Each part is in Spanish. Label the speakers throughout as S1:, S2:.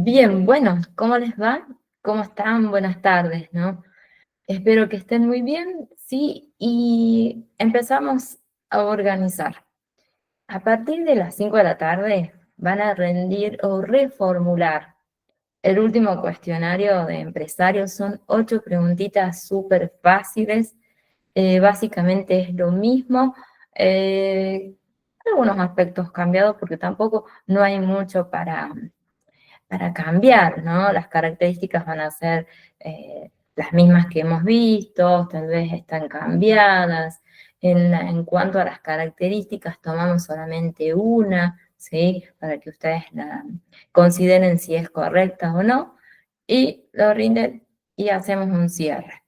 S1: Bien, bueno, ¿cómo les va? ¿Cómo están? Buenas tardes, ¿no? Espero que estén muy bien, sí, y empezamos a organizar. A partir de las 5 de la tarde van a rendir o reformular el último cuestionario de empresarios. Son 8 preguntitas súper fáciles. Básicamente es lo mismo. eh, Algunos aspectos cambiados porque tampoco no hay mucho para cambiar, ¿no? Las características van a ser las mismas que hemos visto, tal vez están cambiadas. En cuanto a las características, tomamos solamente una, ¿sí? Para que ustedes la consideren si es correcta o no, y lo rinden y hacemos un cierre.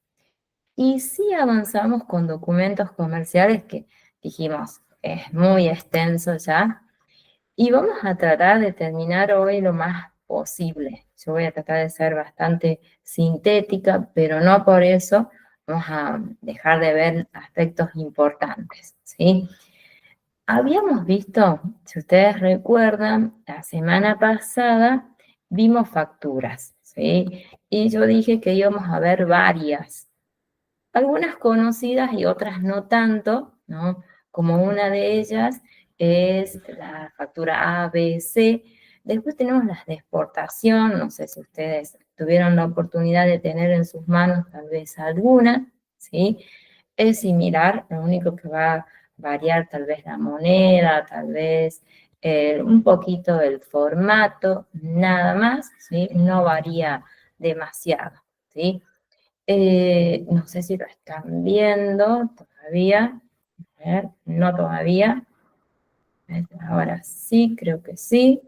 S1: Y sí avanzamos con documentos comerciales que dijimos, es muy extenso ya, y vamos a tratar de terminar hoy lo más posible. Yo voy a tratar de ser bastante sintética, pero no por eso vamos a dejar de ver aspectos importantes, ¿sí? Habíamos visto, si ustedes recuerdan, la semana pasada vimos facturas, ¿sí? Y yo dije que íbamos a ver varias, algunas conocidas y otras no tanto, ¿no? Como una de ellas es la factura ABC. Después tenemos las de exportación, no sé si ustedes tuvieron la oportunidad de tener en sus manos tal vez alguna, ¿sí? Es similar, lo único que va a variar tal vez la moneda, tal vez un poquito el formato, nada más, ¿sí? No varía demasiado, ¿sí? No sé si lo están viendo todavía. A ver, no todavía. Ahora sí, creo que sí.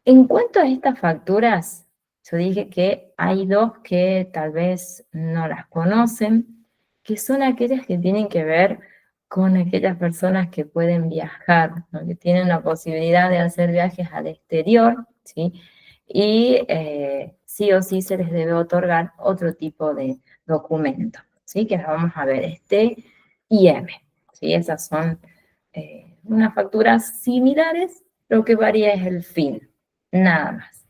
S1: En cuanto a estas facturas, yo dije que hay dos que tal vez no las conocen, que son aquellas que tienen que ver con aquellas personas que pueden viajar, ¿no? Que tienen la posibilidad de hacer viajes al exterior, ¿sí? Y sí o sí se les debe otorgar otro tipo de documento, ¿sí? Que las vamos a ver, este y M, ¿sí? Esas son unas facturas similares, lo que varía es el fin, nada más.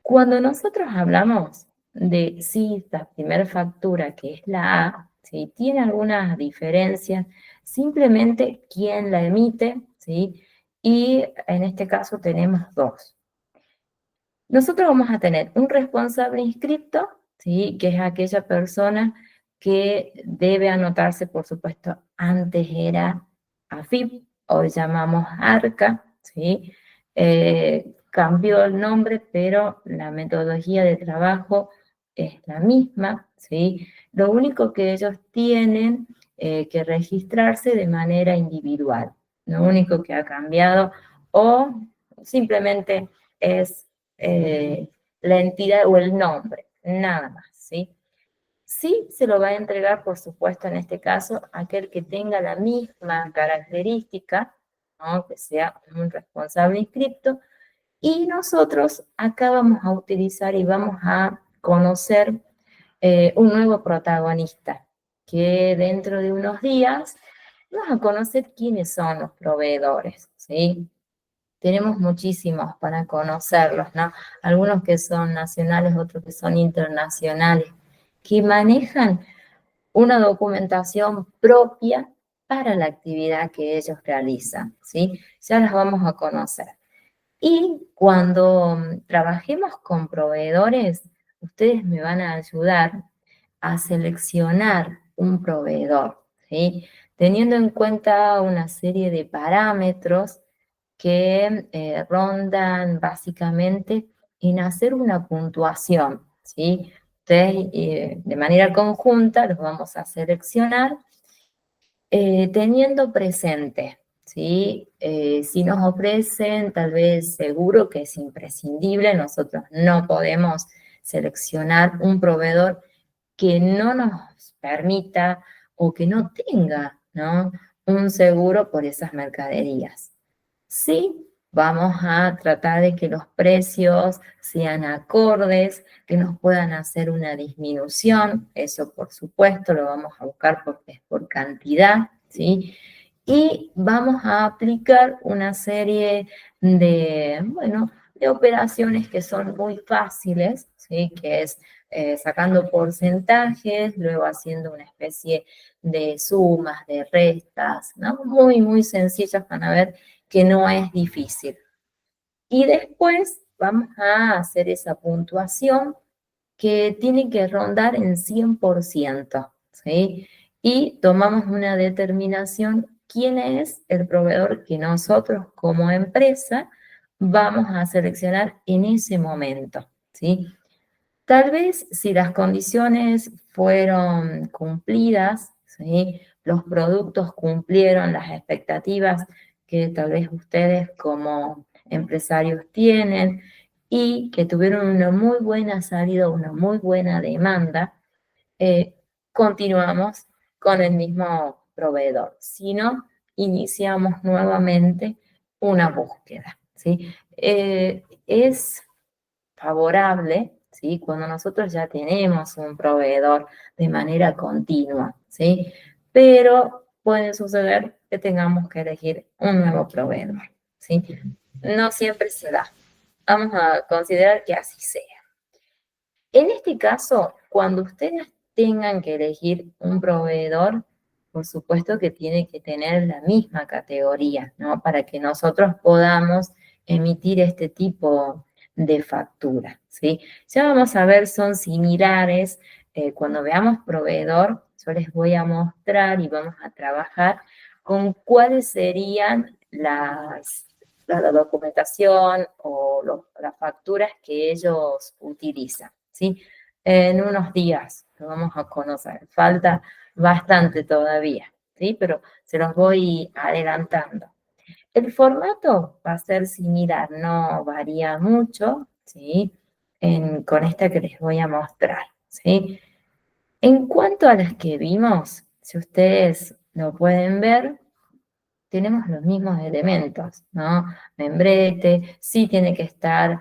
S1: Cuando nosotros hablamos de si esta primera factura, que es la A, ¿sí? Tiene algunas diferencias, simplemente quién la emite, ¿sí? Y en este caso tenemos dos. Nosotros vamos a tener un responsable inscripto, ¿sí? Que es aquella persona que debe anotarse, por supuesto, antes era AFIP, hoy llamamos ARCA, ¿sí? Cambió el nombre, pero la metodología de trabajo es la misma, ¿sí? Lo único que ellos tienen que registrarse de manera individual. Lo único que ha cambiado o simplemente es la entidad o el nombre, nada más, ¿sí? Sí se lo va a entregar, por supuesto, en este caso, aquel que tenga la misma característica, ¿no? Que sea un responsable inscripto, y nosotros acá vamos a utilizar y vamos a conocer un nuevo protagonista, que dentro de unos días vamos a conocer quiénes son los proveedores, ¿sí? Tenemos muchísimos para conocerlos, ¿no? Algunos que son nacionales, otros que son internacionales, que manejan una documentación propia para la actividad que ellos realizan, ¿sí? Ya las vamos a conocer. Y cuando trabajemos con proveedores, ustedes me van a ayudar a seleccionar un proveedor, ¿sí? Teniendo en cuenta una serie de parámetros que rondan básicamente en hacer una puntuación, ¿sí? Ustedes de manera conjunta los vamos a seleccionar teniendo presente, ¿sí? Si nos ofrecen tal vez seguro que es imprescindible, nosotros no podemos seleccionar un proveedor que no nos permita o que no tenga, ¿no? Un seguro por esas mercaderías. Sí, vamos a tratar de que los precios sean acordes, que nos puedan hacer una disminución, eso por supuesto lo vamos a buscar porque es por cantidad, ¿sí? Y vamos a aplicar una serie de, bueno, de operaciones que son muy fáciles, ¿sí? Que es sacando porcentajes, luego haciendo una especie de sumas, de restas, ¿no? Muy, muy sencillas, van a ver que no es difícil. Y después vamos a hacer esa puntuación que tiene que rondar en 100%, ¿sí? Y tomamos una determinación, quién es el proveedor que nosotros como empresa vamos a seleccionar en ese momento, ¿sí? Tal vez si las condiciones fueron cumplidas, ¿sí? Los productos cumplieron las expectativas que tal vez ustedes como empresarios tienen y que tuvieron una muy buena salida, una muy buena demanda, eh, continuamos con el mismo proveedor. Si no, iniciamos nuevamente una búsqueda, ¿sí? Es favorable, ¿sí? Cuando nosotros ya tenemos un proveedor de manera continua, ¿sí? Pero puede suceder que tengamos que elegir un nuevo proveedor, ¿sí? No siempre se da. Vamos a considerar que así sea. En este caso, cuando ustedes tengan que elegir un proveedor, por supuesto que tiene que tener la misma categoría, ¿no? Para que nosotros podamos emitir este tipo de factura, ¿sí? Ya vamos a ver, son similares. Cuando veamos proveedor, yo les voy a mostrar y vamos a trabajar con cuáles serían la documentación o las facturas que ellos utilizan, ¿sí? En unos días lo vamos a conocer. Falta bastante todavía, ¿sí? Pero se los voy adelantando. El formato va a ser similar, no varía mucho, ¿sí? Con esta que les voy a mostrar, ¿sí? En cuanto a las que vimos, si ustedes lo pueden ver, tenemos los mismos elementos, ¿no? Membrete, sí tiene que estar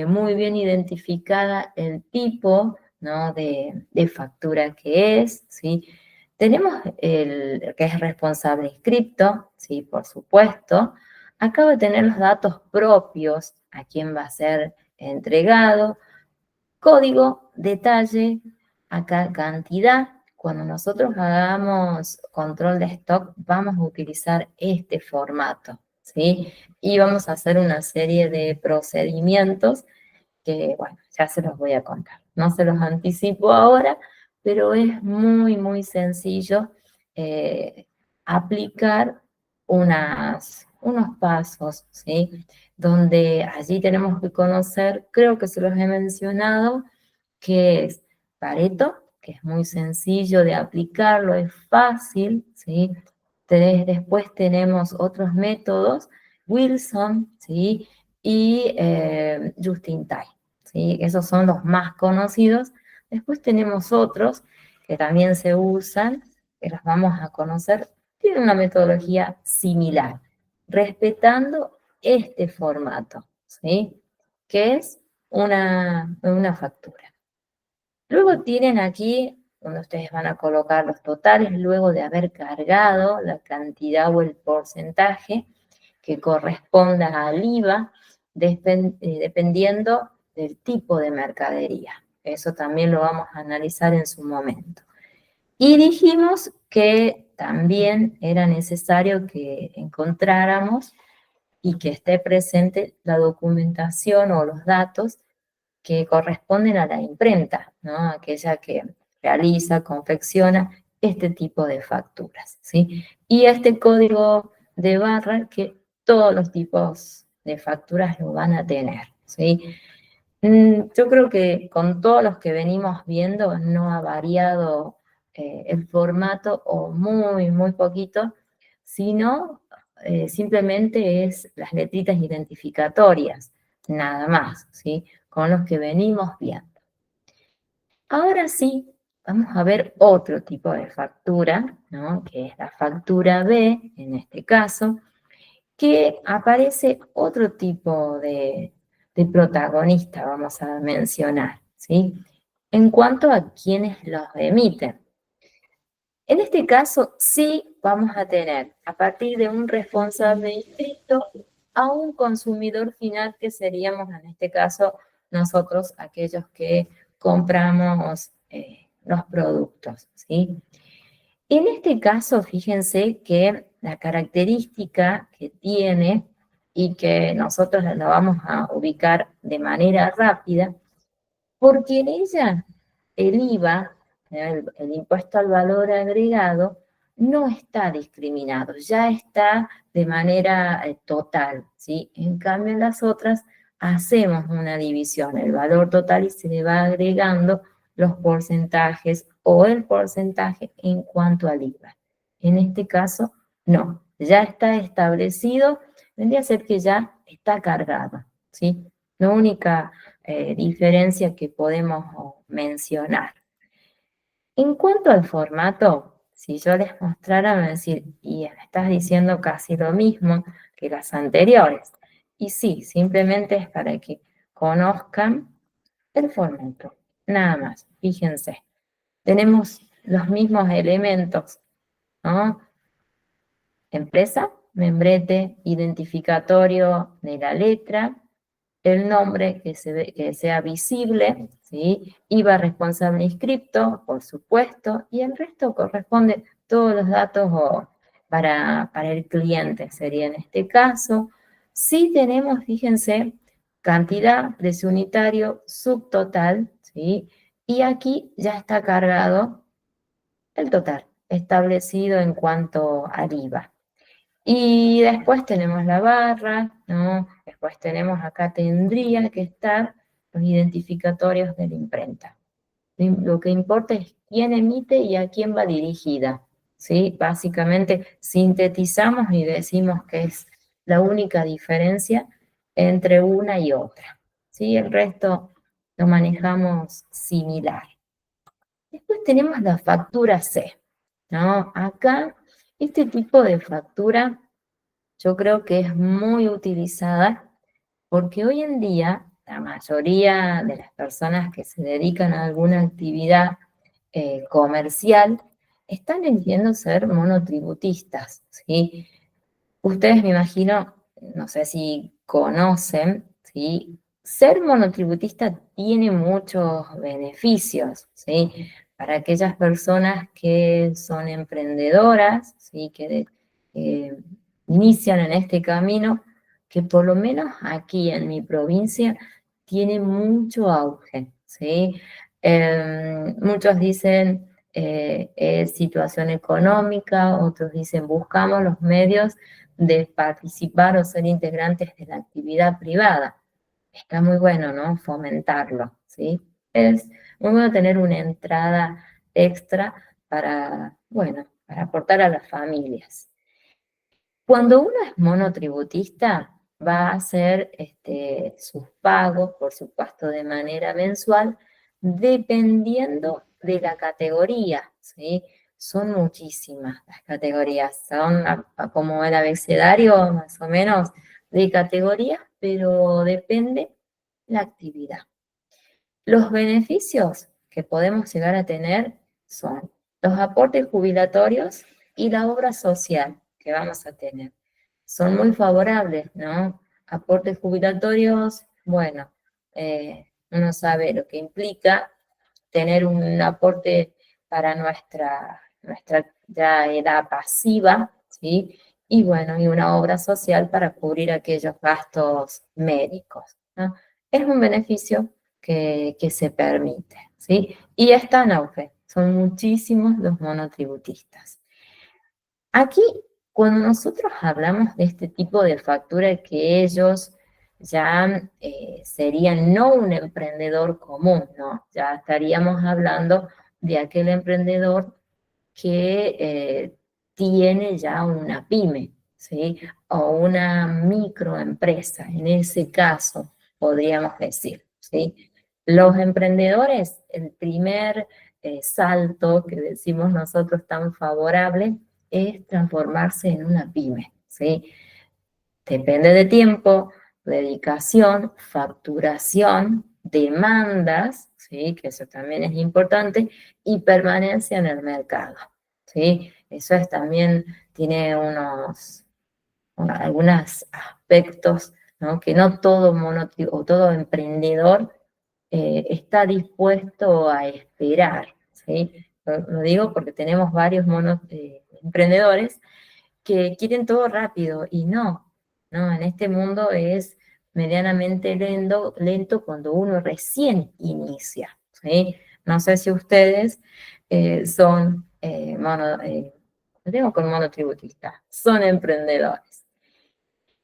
S1: muy bien identificada el tipo, ¿no? de factura que es, ¿sí? Tenemos el que es responsable inscripto, sí, por supuesto. Acá va a tener los datos propios, a quién va a ser entregado, código, detalle, acá cantidad. Cuando nosotros hagamos control de stock, vamos a utilizar este formato, ¿sí? Y vamos a hacer una serie de procedimientos que, bueno, ya se los voy a contar. No se los anticipo ahora, pero es muy, muy sencillo eh, aplicar unos pasos, ¿sí? Donde allí tenemos que conocer, creo que se los he mencionado, que es Pareto, que es muy sencillo de aplicarlo, es fácil, ¿sí? Después tenemos otros métodos, Wilson, ¿sí? Y Just in Time, ¿sí? Esos son los más conocidos. Después tenemos otros que también se usan, que los vamos a conocer, tienen una metodología similar, respetando este formato, ¿sí? Que es una factura. Luego tienen aquí donde ustedes van a colocar los totales luego de haber cargado la cantidad o el porcentaje que corresponda al IVA, dependiendo del tipo de mercadería. Eso también lo vamos a analizar en su momento. Y dijimos que también era necesario que encontráramos y que esté presente la documentación o los datos que corresponden a la imprenta, ¿no? Aquella que realiza, confecciona este tipo de facturas, ¿sí? Y este código de barra que todos los tipos de facturas lo van a tener, ¿sí? Yo creo que con todos los que venimos viendo no ha variado el formato o muy, muy poquito, sino simplemente es las letritas identificatorias, nada más, ¿sí? Con los que venimos viendo. Ahora sí, vamos a ver otro tipo de factura, ¿no? Que es la factura B, en este caso, que aparece otro tipo de protagonista, vamos a mencionar, ¿sí? En cuanto a quienes los emiten. En este caso, sí vamos a tener, a partir de un responsable inscrito, a un consumidor final que seríamos en este caso nosotros, aquellos que compramos los productos, ¿sí? En este caso, fíjense que la característica que tiene y que nosotros la vamos a ubicar de manera rápida, porque en ella el IVA, el impuesto al valor agregado, no está discriminado, ya está de manera total, ¿sí? En cambio, en las otras hacemos una división, el valor total y se le va agregando los porcentajes o el porcentaje en cuanto al IVA. En este caso, no, ya está establecido, vendría a ser que ya está cargado, ¿sí? La única diferencia que podemos mencionar. En cuanto al formato, si yo les mostrara, me van a decir, y me estás diciendo casi lo mismo que las anteriores. Y sí, simplemente es para que conozcan el formato, nada más, fíjense. Tenemos los mismos elementos, ¿no? Empresa, membrete, identificatorio de la letra, el nombre que sea visible, ¿sí? IVA responsable inscripto, por supuesto, y el resto corresponde todos los datos para el cliente, sería en este caso. Sí tenemos, fíjense, cantidad, precio unitario, subtotal, ¿sí? Y aquí ya está cargado el total, establecido en cuanto al IVA. Y después tenemos la barra, ¿no? Después tenemos acá tendría que estar los identificatorios de la imprenta. Lo que importa es quién emite y a quién va dirigida, ¿sí? Básicamente sintetizamos y decimos que es la única diferencia entre una y otra, ¿sí? El resto lo manejamos similar. Después tenemos la factura C, ¿no? Acá, este tipo de factura yo creo que es muy utilizada porque hoy en día la mayoría de las personas que se dedican a alguna actividad comercial están eligiendo ser monotributistas, ¿sí? Ustedes me imagino, no sé si conocen, ¿sí? Ser monotributista tiene muchos beneficios, ¿sí? Para aquellas personas que son emprendedoras, ¿sí? Que eh, inician en este camino, que por lo menos aquí en mi provincia tiene mucho auge, ¿sí? Muchos dicen situación económica, otros dicen buscamos los medios de participar o ser integrantes de la actividad privada. Está muy bueno, ¿no? Fomentarlo, ¿sí? Es muy bueno tener una entrada extra para, bueno, para aportar a las familias. Cuando uno es monotributista, va a hacer sus pagos, por supuesto, de manera mensual, dependiendo de la categoría, ¿sí? Son muchísimas las categorías, son como el abecedario más o menos de categorías, pero depende la actividad. Los beneficios que podemos llegar a tener son los aportes jubilatorios y la obra social que vamos a tener. Son muy favorables, ¿no? Aportes jubilatorios, bueno, uno sabe lo que implica tener un aporte para nuestra ya edad pasiva, ¿sí? Y bueno, y una obra social para cubrir aquellos gastos médicos, ¿no? Es un beneficio que se permite, ¿sí? Y está en auge, son muchísimos los monotributistas. Aquí, cuando nosotros hablamos de este tipo de factura que ellos ya serían no un emprendedor común, ¿no? Ya estaríamos hablando de aquel emprendedor que tiene ya una pyme, ¿sí? O una microempresa, en ese caso, podríamos decir, ¿sí? Los emprendedores, el primer salto que decimos nosotros tan favorable es transformarse en una pyme, ¿sí? Depende de tiempo, dedicación, facturación, demandas, ¿sí? Que eso también es importante, y permanencia en el mercado, ¿sí? Eso es también, tiene algunos aspectos, ¿no? Que no todo o todo emprendedor está dispuesto a esperar, ¿sí? Lo digo porque tenemos varios emprendedores que quieren todo rápido y no, en este mundo es medianamente lento cuando uno recién inicia, ¿sí? No sé si ustedes son, lo digo con monotributistas, son emprendedores.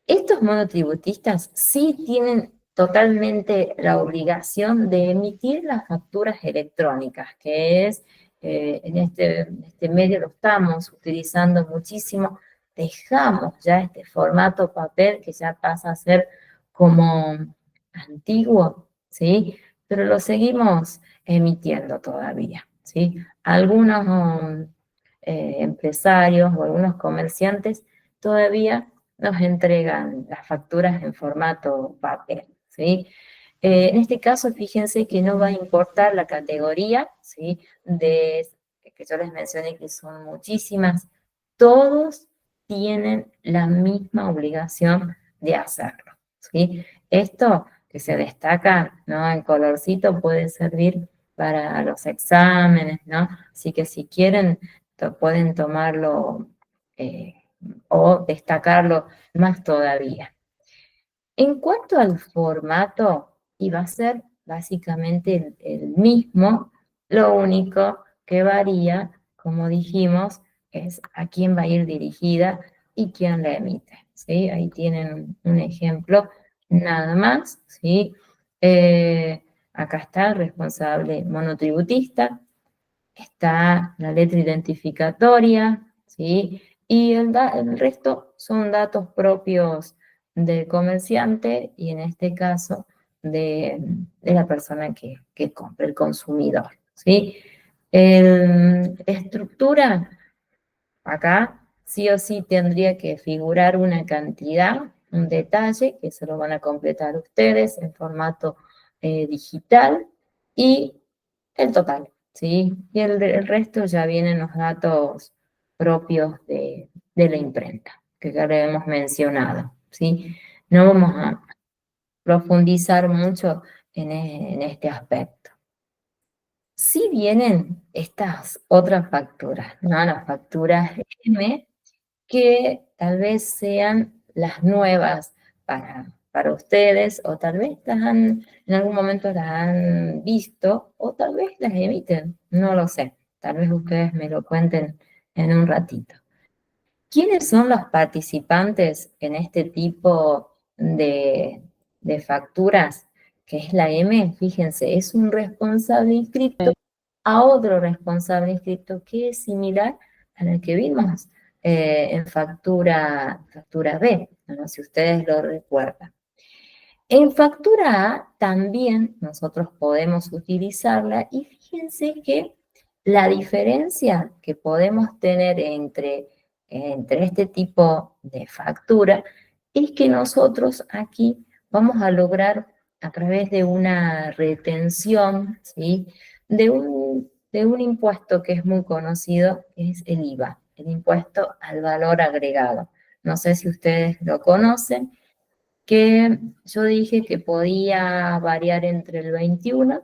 S1: Estos monotributistas sí tienen totalmente la obligación de emitir las facturas electrónicas, que es, en este medio lo estamos utilizando muchísimo. Dejamos ya este formato papel que ya pasa a ser como antiguo, ¿sí? Pero lo seguimos emitiendo todavía, ¿sí? Algunos empresarios o algunos comerciantes todavía nos entregan las facturas en formato papel, ¿sí? En este caso, fíjense que no va a importar la categoría, ¿sí? Que yo les mencioné que son muchísimas, todos tienen la misma obligación de hacerlo, ¿sí? Esto que se destaca, ¿no? En colorcito puede servir para los exámenes, ¿no? Así que si quieren, pueden tomarlo eh, o destacarlo más todavía. En cuanto al formato, iba a ser básicamente el mismo, lo único que varía, como dijimos, es a quién va a ir dirigida y quién la emite, ¿sí? Ahí tienen un ejemplo nada más, ¿sí? Acá está el responsable monotributista, está la letra identificatoria, ¿sí? Y el resto son datos propios del comerciante y en este caso de la persona que compra, el consumidor, ¿sí? Estructura, acá sí o sí tendría que figurar una cantidad, un detalle, que se lo van a completar ustedes en formato digital y el total, ¿sí? Y el resto ya vienen los datos propios de la imprenta, que ya le hemos mencionado, ¿sí? No vamos a profundizar mucho en este aspecto. Si vienen estas otras facturas, ¿no? Las facturas M, que tal vez sean las nuevas para ustedes, o tal vez en algún momento las han visto, o tal vez las emiten, no lo sé. Tal vez ustedes me lo cuenten en un ratito. ¿Quiénes son los participantes en este tipo de facturas? Que es la M, fíjense, es un responsable inscrito a otro responsable inscrito que es similar a la que vimos en factura B, ¿no? Si ustedes lo recuerdan. En factura A también nosotros podemos utilizarla y fíjense que la diferencia que podemos tener entre este tipo de factura es que nosotros aquí vamos a lograr a través de una retención, ¿sí? de un impuesto que es muy conocido, que es el IVA, el impuesto al valor agregado. No sé si ustedes lo conocen, que yo dije que podía variar entre el 21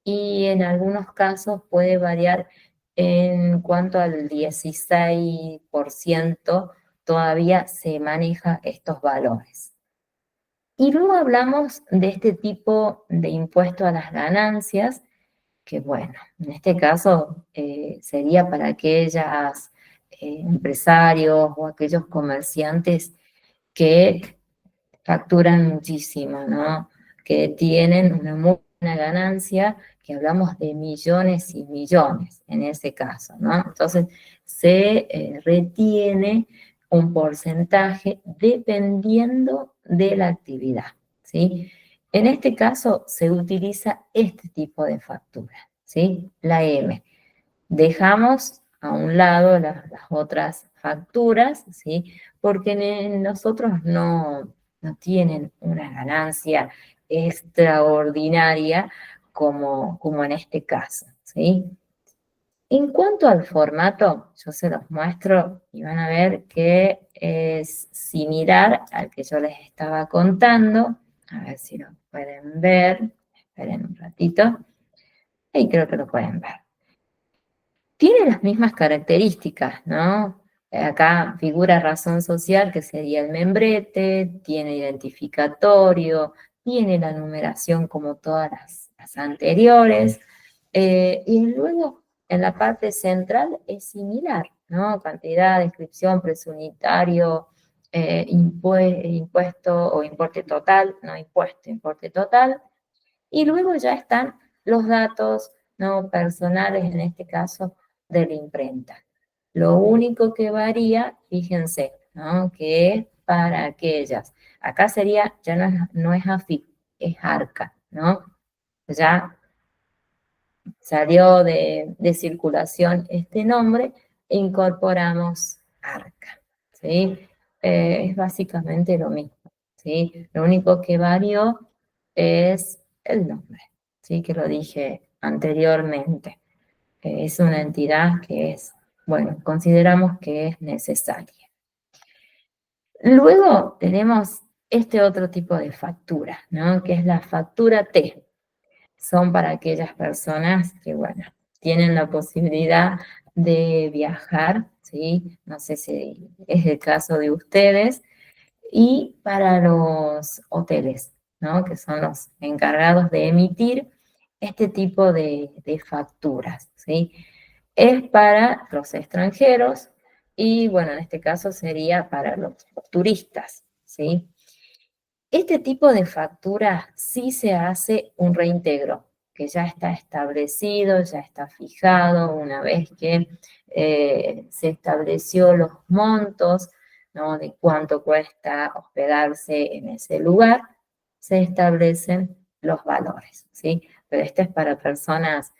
S1: y en algunos casos puede variar en cuanto al 16%, todavía se maneja estos valores. Y luego hablamos de este tipo de impuesto a las ganancias, que bueno, en este caso sería para aquellos empresarios o aquellos comerciantes que facturan muchísimo, ¿no? Que tienen una muy buena ganancia, que hablamos de millones y millones en ese caso, ¿no? Entonces, se retiene un porcentaje dependiendo de la actividad, ¿sí? En este caso, se utiliza este tipo de factura, ¿sí? La M. Dejamos a un lado las otras facturas, ¿sí? Porque nosotros no tienen una ganancia extraordinaria como en este caso, ¿sí? En cuanto al formato, yo se los muestro y van a ver que es similar al que yo les estaba contando. A ver si lo pueden ver. Esperen un ratito. Ahí creo que lo pueden ver. Tiene las mismas características, ¿no? Acá figura razón social, que sería el membrete, tiene identificatorio, tiene la numeración como todas las anteriores, y luego en la parte central es similar, ¿no? Cantidad, descripción, precio unitario, impuesto o importe total, no impuesto, importe total, y luego ya están los datos no personales, en este caso, de la imprenta. Lo único que varía, fíjense, ¿no? Que es para aquellas. Acá sería, ya no es AFIP, es ARCA, ¿no? Ya salió de circulación este nombre e incorporamos ARCA, ¿sí? Es básicamente lo mismo, ¿sí? Lo único que varió es el nombre, ¿sí? Que lo dije anteriormente. Es una entidad que es, bueno, consideramos que es necesaria. Luego tenemos este otro tipo de factura, ¿no? Que es la factura T. Son para aquellas personas que, bueno, tienen la posibilidad de viajar, ¿sí? No sé si es el caso de ustedes, y para los hoteles, ¿no? Que son los encargados de emitir este tipo de facturas, ¿sí? Es para los extranjeros y, bueno, en este caso sería para los turistas, ¿sí? Este tipo de factura sí se hace un reintegro, que ya está establecido, ya está fijado una vez que se estableció los montos, ¿no? De cuánto cuesta hospedarse en ese lugar, se establecen los valores, ¿sí? Pero este es para personas,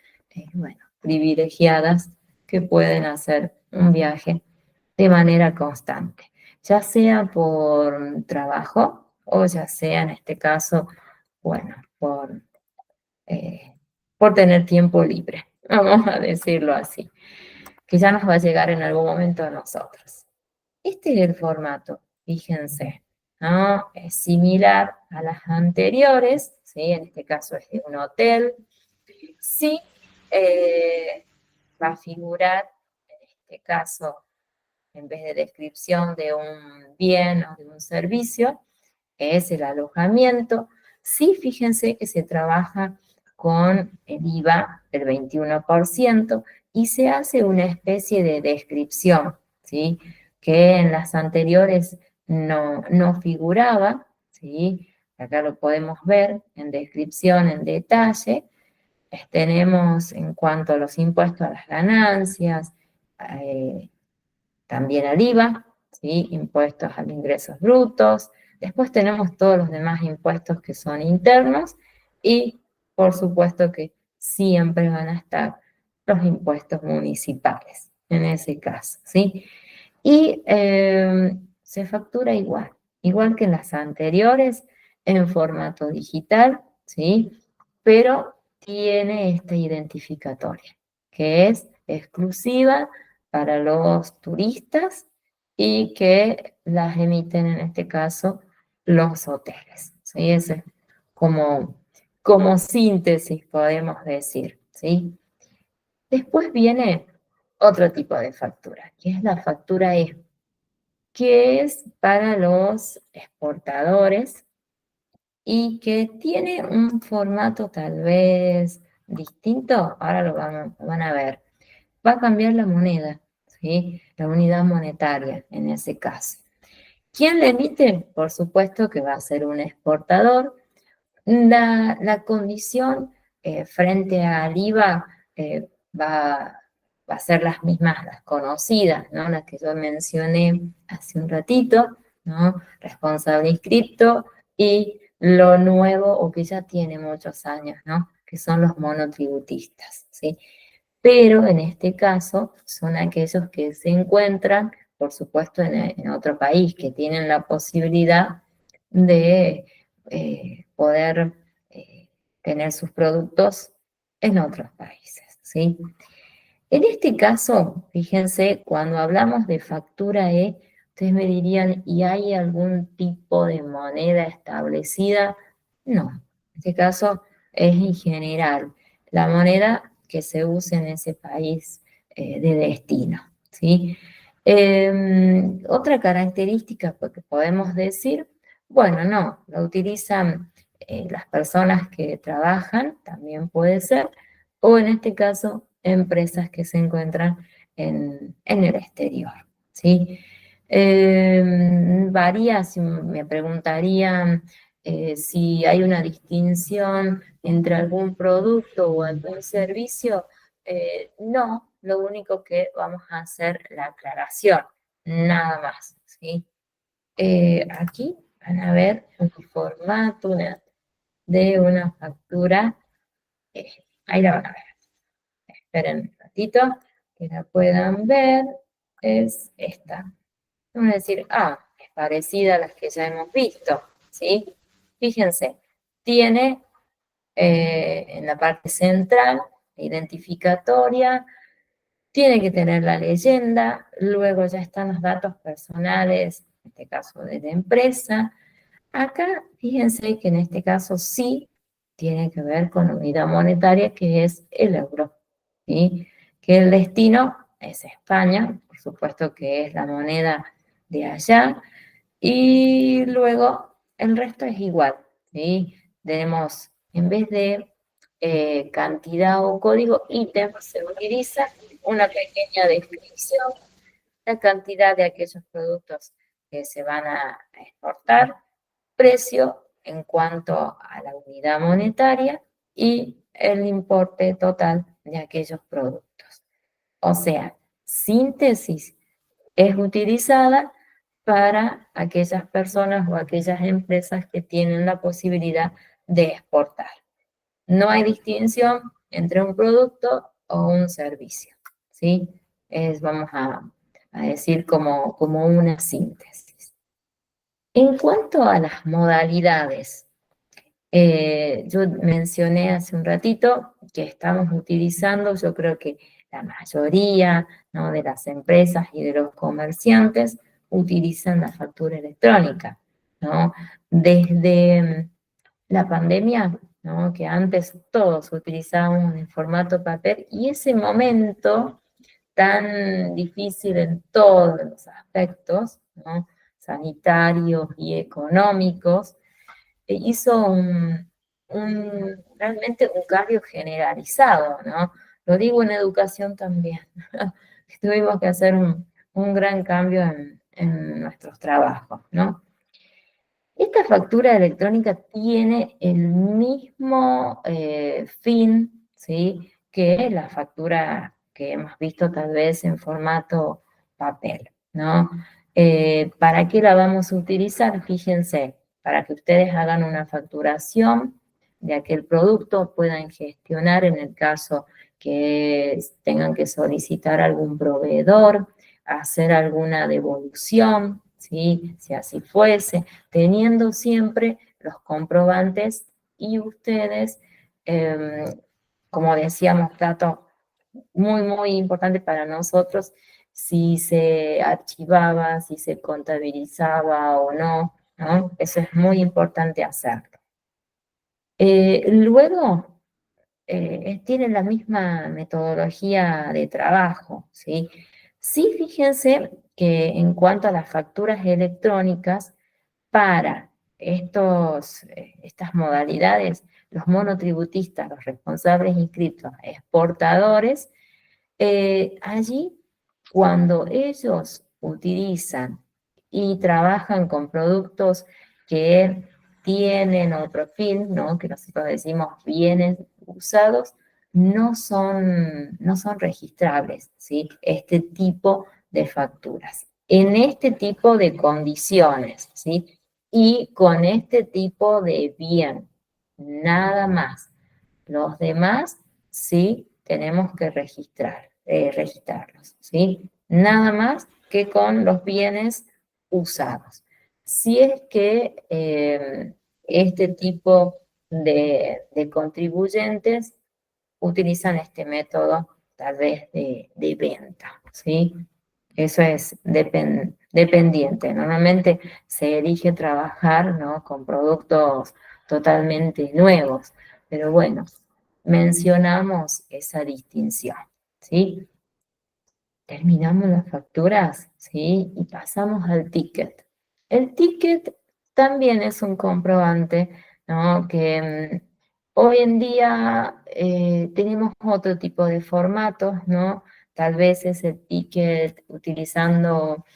S1: bueno, privilegiadas que pueden hacer un viaje de manera constante, ya sea por trabajo o ya sea en este caso, bueno, eh, por tener tiempo libre, vamos a decirlo así, que ya nos va a llegar en algún momento a nosotros. Este es el formato, fíjense, ¿no? Es similar a las anteriores, ¿sí? En este caso es de un hotel. Sí, va a figurar, en este caso, en vez de descripción de un bien o de un servicio, que es el alojamiento. Sí, fíjense que se trabaja con el IVA del 21% y se hace una especie de descripción, ¿sí? Que en las anteriores no figuraba, ¿sí? Acá lo podemos ver en descripción, en detalle. Tenemos en cuanto a los impuestos a las ganancias, eh, también al IVA, ¿sí? Impuestos a los ingresos brutos. Después tenemos todos los demás impuestos que son internos y por supuesto que siempre van a estar los impuestos municipales en ese caso, ¿sí? Y se factura igual que en las anteriores, en formato digital, ¿sí? Pero tiene esta identificatoria, que es exclusiva para los turistas y que las emiten en este caso los hoteles, ¿sí? Ese es como síntesis podemos decir, ¿sí? Después viene otro tipo de factura, que es la factura E, que es para los exportadores y que tiene un formato tal vez distinto. Ahora van a ver. Va a cambiar la moneda, ¿sí? La unidad monetaria en ese caso. ¿Quién la emite? Por supuesto que va a ser un exportador. La condición frente al IVA va a ser las mismas, las conocidas, ¿no? Las que yo mencioné hace un ratito, ¿no? Responsable inscripto y lo nuevo o que ya tiene muchos años, ¿no? Que son los monotributistas, ¿sí? Pero en este caso son aquellos que se encuentran, por supuesto, en otro país, que tienen la posibilidad de poder tener sus productos en otros países, ¿sí? En este caso, fíjense, cuando hablamos de factura E, ustedes me dirían, ¿y hay algún tipo de moneda establecida? No, en este caso es en general la moneda que se usa en ese país de destino, ¿sí? Otra característica que podemos decir, bueno, no, lo utilizan las personas que trabajan, también puede ser, o en este caso, empresas que se encuentran en el exterior, ¿sí? Varía, si me preguntarían si hay una distinción entre algún producto o algún servicio, no, lo único que vamos a hacer la aclaración, nada más, ¿sí? Aquí van a ver el formato de una factura, ahí la van a ver. Esperen un ratito que la puedan ver. Es esta. Vamos a decir, es parecida a las que ya hemos visto, ¿sí? Fíjense, tiene en la parte central, identificatoria, tiene que tener la leyenda, luego ya están los datos personales, en este caso de la empresa. Acá, fíjense que en este caso sí tiene que ver con la unidad monetaria, que es el euro, ¿sí? Que el destino es España, por supuesto que es la moneda de allá, y luego el resto es igual, ¿sí? Tenemos, en vez de cantidad o código, ítem, se utiliza una pequeña descripción, la cantidad de aquellos productos que se van a exportar, precio en cuanto a la unidad monetaria y el importe total de aquellos productos. O sea, síntesis es utilizada para aquellas personas o aquellas empresas que tienen la posibilidad de exportar. No hay distinción entre un producto o un servicio, ¿sí? Vamos a decir como una síntesis. En cuanto a las modalidades, yo mencioné hace un ratito que estamos utilizando, yo creo que la mayoría, ¿no?, de las empresas y de los comerciantes utilizan la factura electrónica, ¿no? Desde la pandemia, ¿no?, que antes todos utilizábamos en formato papel y ese momento tan difícil en todos los aspectos, ¿no?, sanitarios y económicos, hizo realmente un cambio generalizado, ¿no? Lo digo en educación también. Tuvimos que hacer un gran cambio en nuestros trabajos, ¿no? Esta factura electrónica tiene el mismo fin, ¿sí?, que la factura que hemos visto tal vez en formato papel, ¿no? ¿Para qué la vamos a utilizar? Fíjense, para que ustedes hagan una facturación de aquel producto, puedan gestionar en el caso que tengan que solicitar algún proveedor, hacer alguna devolución, ¿sí?, si así fuese, teniendo siempre los comprobantes y ustedes, como decíamos, dato muy, muy importante para nosotros, si se archivaba, si se contabilizaba o no, ¿no? Eso es muy importante hacerlo. Luego, tiene la misma metodología de trabajo, ¿sí? Sí, fíjense que en cuanto a las facturas electrónicas, para estas modalidades, los monotributistas, los responsables inscritos, exportadores, allí cuando ellos utilizan y trabajan con productos que tienen otro fin, ¿no?, que nosotros decimos bienes usados, no son registrables, ¿sí?, este tipo de facturas. En este tipo de condiciones, ¿sí?, y con este tipo de bien, nada más. Los demás, sí, tenemos que registrarlos, ¿sí? Nada más que con los bienes usados. Si es que este tipo de contribuyentes utilizan este método tal vez de venta, ¿sí? Eso es dependiente. Normalmente se elige trabajar, ¿no?, con productos totalmente nuevos, pero bueno, mencionamos esa distinción, ¿sí? Terminamos las facturas, ¿sí? Y pasamos al ticket. El ticket también es un comprobante, ¿no?, que hoy en día tenemos otro tipo de formatos, ¿no? Tal vez es el ticket utilizando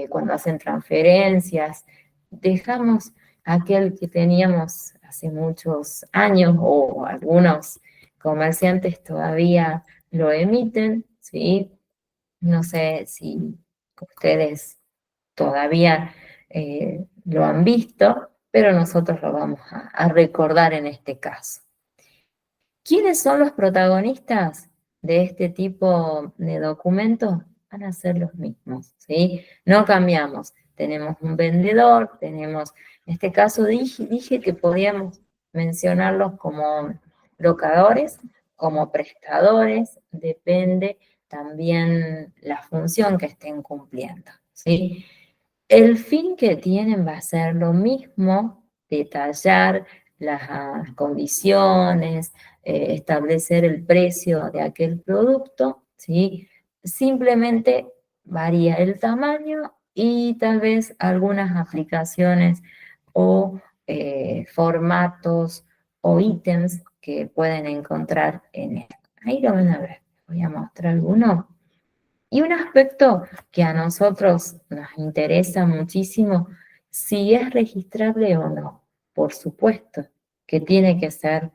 S1: cuando hacen transferencias. Dejamos aquel que teníamos hace muchos años o algunos comerciantes todavía lo emiten, ¿sí? No sé si ustedes todavía lo han visto, pero nosotros lo vamos a recordar en este caso. ¿Quiénes son los protagonistas de este tipo de documentos? Van a ser los mismos, ¿sí? No cambiamos. Tenemos un vendedor, tenemos, en este caso dije que podíamos mencionarlos como locadores, como prestadores, depende también la función que estén cumpliendo, ¿sí? El fin que tienen va a ser lo mismo, detallar las condiciones, establecer el precio de aquel producto, ¿sí? Simplemente varía el tamaño y tal vez algunas aplicaciones o formatos o ítems que pueden encontrar en él. Ahí lo van a ver. Voy a mostrar alguno. Y un aspecto que a nosotros nos interesa muchísimo, si es registrable o no. Por supuesto que tiene que ser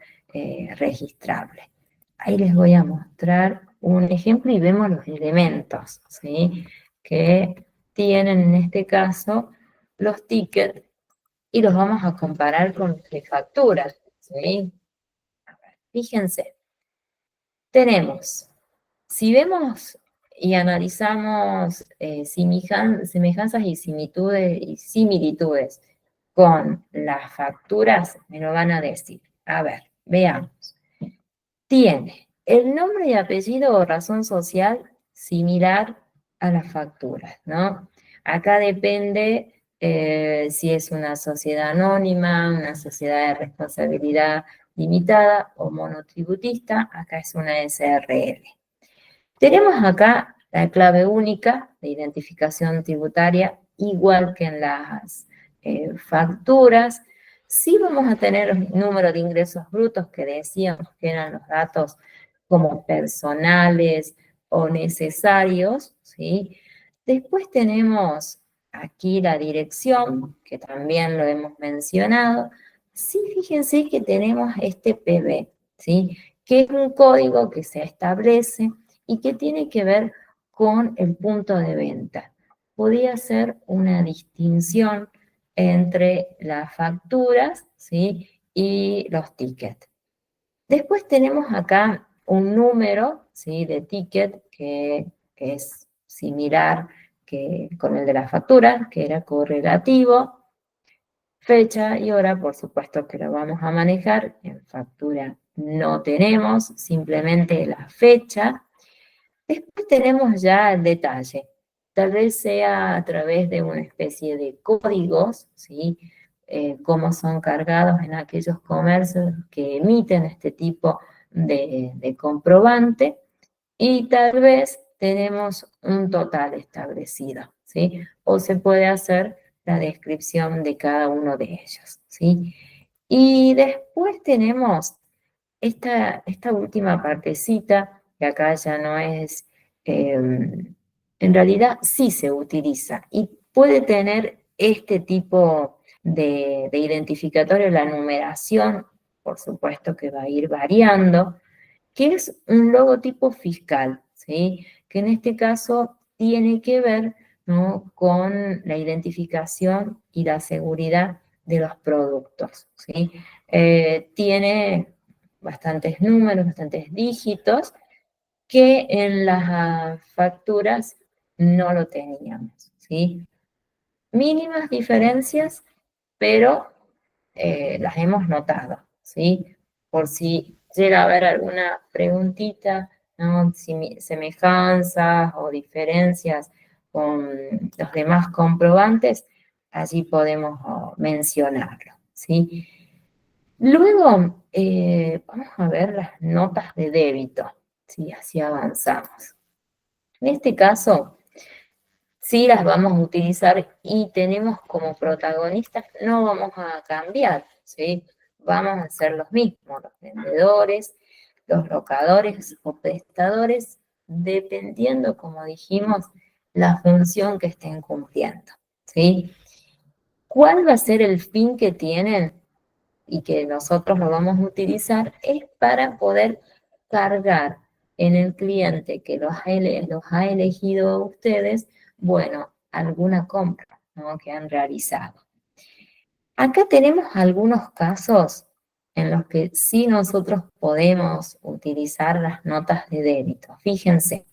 S1: registrable. Ahí les voy a mostrar un ejemplo y vemos los elementos, ¿sí?, que tienen en este caso los tickets y los vamos a comparar con los de facturas, ¿sí? A ver, fíjense, tenemos, si vemos y analizamos semejanzas y similitudes con las facturas, me lo van a decir. A ver, veamos. Tiene el nombre y apellido o razón social similar a las facturas, ¿no? Acá depende si es una sociedad anónima, una sociedad de responsabilidad limitada o monotributista. Acá es una SRL. Tenemos acá la clave única de identificación tributaria, igual que en las facturas. Sí vamos a tener el número de ingresos brutos que decíamos que eran los datos como personales o necesarios, ¿sí? Después tenemos aquí la dirección, que también lo hemos mencionado. Sí, fíjense que tenemos este PB, ¿sí?, que es un código que se establece y que tiene que ver con el punto de venta. Podía ser una distinción entre las facturas, ¿sí?, y los tickets. Después tenemos acá un número, ¿sí?, de ticket que es similar con el de la factura, que era correlativo. Fecha y hora, por supuesto que lo vamos a manejar. En factura no tenemos, simplemente la fecha. Después tenemos ya el detalle. Tal vez sea a través de una especie de códigos, ¿sí?, cómo son cargados en aquellos comercios que emiten este tipo de comprobante, y tal vez tenemos un total establecido, ¿sí? O se puede hacer la descripción de cada uno de ellos, ¿sí? Y después tenemos esta última partecita, que acá ya no es, en realidad sí se utiliza y puede tener este tipo de identificatorio, la numeración, por supuesto que va a ir variando, que es un logotipo fiscal, ¿sí?, que en este caso tiene que ver, ¿no?, con la identificación y la seguridad de los productos, ¿sí? Tiene bastantes números, bastantes dígitos, que en las facturas no lo teníamos, ¿sí? Mínimas diferencias, pero las hemos notado, ¿sí? Por si llega a haber alguna preguntita ¿no? Semejanzas o diferencias con los demás comprobantes, allí podemos mencionarlo, ¿sí? Luego, vamos a ver las notas de débito, ¿sí? Así avanzamos. En este caso, sí las vamos a utilizar y tenemos como protagonistas, no vamos a cambiar, ¿sí? Vamos a ser los mismos, los vendedores, los locadores o prestadores, dependiendo, como dijimos, la función que estén cumpliendo, ¿sí? ¿Cuál va a ser el fin que tienen y que nosotros lo vamos a utilizar? Es para poder cargar en el cliente que los ha elegido a ustedes, bueno, alguna compra, ¿no?, que han realizado. Acá tenemos algunos casos en los que sí nosotros podemos utilizar las notas de débito. Fíjense,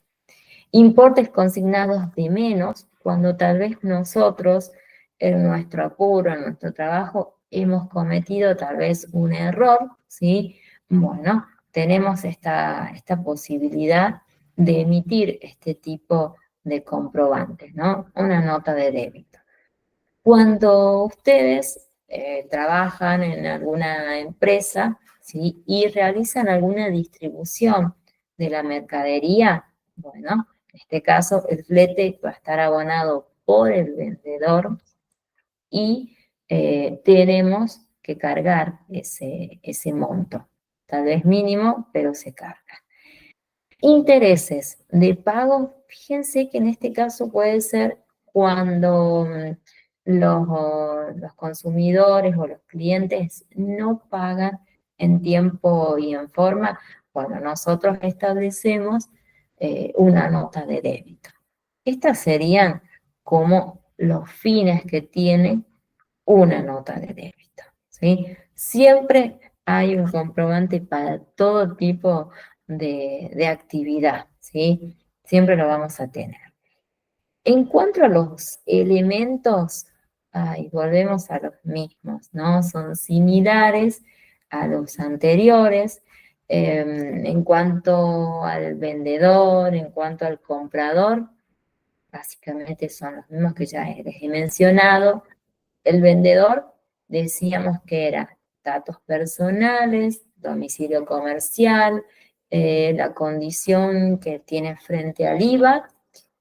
S1: importes consignados de menos cuando tal vez nosotros en nuestro apuro, en nuestro trabajo, hemos cometido tal vez un error, ¿sí? Bueno, tenemos esta posibilidad de emitir este tipo de comprobantes, ¿no? Una nota de débito. Cuando ustedes trabajan en alguna empresa, ¿sí?, y realizan alguna distribución de la mercadería, bueno, en este caso el flete va a estar abonado por el vendedor y tenemos que cargar ese monto. Tal vez mínimo, pero se carga. Intereses de pago, fíjense que en este caso puede ser cuando los consumidores o los clientes no pagan en tiempo y en forma, cuando nosotros establecemos una nota de débito. Estas serían como los fines que tiene una nota de débito, ¿sí? Siempre hay un comprobante para todo tipo de actividad, ¿sí? Siempre lo vamos a tener. En cuanto a los elementos, volvemos a los mismos, ¿no? Son similares a los anteriores. En cuanto al vendedor, en cuanto al comprador, básicamente son los mismos que ya les he mencionado. El vendedor, decíamos que era datos personales, domicilio comercial, la condición que tiene frente al IVA,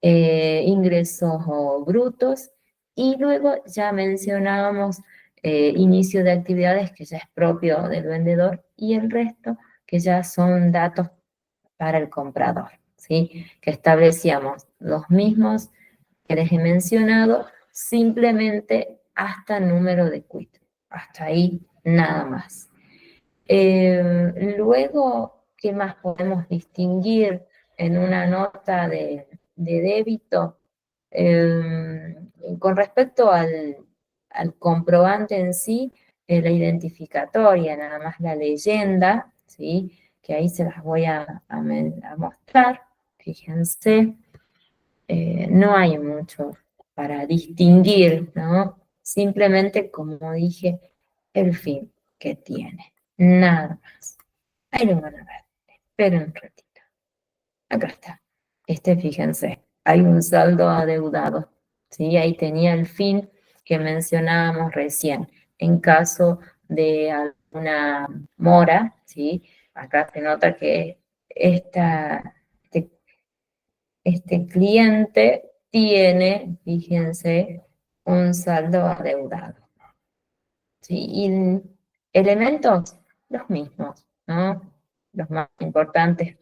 S1: ingresos brutos, y luego ya mencionábamos inicio de actividades que ya es propio del vendedor, y el resto que ya son datos para el comprador, ¿sí? Que establecíamos los mismos que les he mencionado, simplemente hasta el número de quit. Hasta ahí nada más. Luego, ¿qué más podemos distinguir en una nota de débito? Con respecto al comprobante en sí, la identificatoria, nada más la leyenda, ¿sí?, que ahí se las voy a mostrar. Fíjense, no hay mucho para distinguir, ¿no? Simplemente, como dije, el fin que tiene. Nada más. Ahí lo van a ver. Esperen un ratito. Acá está. Fíjense, hay un saldo adeudado, ¿sí? Ahí tenía el fin que mencionábamos recién. En caso de alguna mora, ¿sí? Acá se nota que este, este cliente tiene, fíjense, un saldo adeudado, ¿sí? Y elementos, los mismos, ¿no? Los más importantes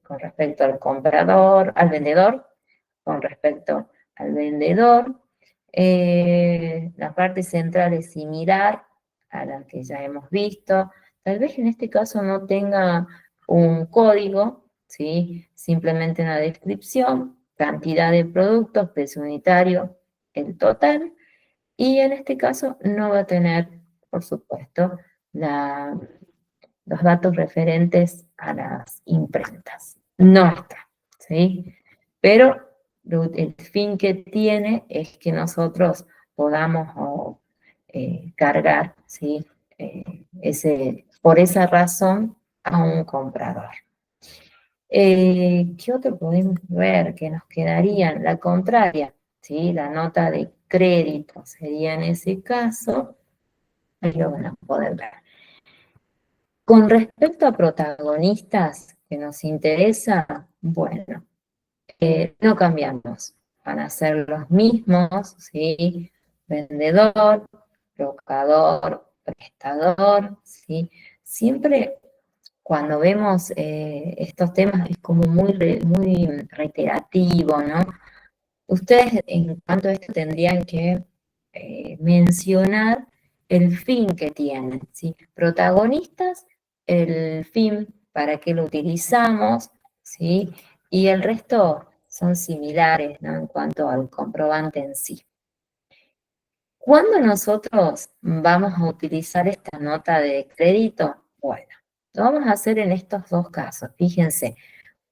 S1: con respecto al comprador, al vendedor, con respecto al vendedor. La parte central es similar a la que ya hemos visto. Tal vez en este caso no tenga un código, ¿sí? Simplemente una descripción, cantidad de productos, precio unitario, el total. Y en este caso no va a tener, por supuesto, los datos referentes a las imprentas. No está, ¿sí? Pero el fin que tiene es que nosotros podamos cargar, ¿sí? Por esa razón a un comprador. ¿Qué otro podemos ver que nos quedaría? La contraria, ¿sí? La nota de crédito sería en ese caso, ahí lo van a poder ver. Con respecto a protagonistas que nos interesa, bueno, no cambiamos, van a ser los mismos, ¿sí? Vendedor, locador, prestador, ¿sí? Siempre cuando vemos estos temas es como muy reiterativo, ¿no? Ustedes en cuanto a esto tendrían que mencionar el fin que tienen, ¿sí? Protagonistas, el fin, para qué lo utilizamos, ¿sí? Y el resto son similares, ¿no? En cuanto al comprobante en sí. ¿Cuándo nosotros vamos a utilizar esta nota de crédito? Bueno, lo vamos a hacer en estos dos casos. Fíjense,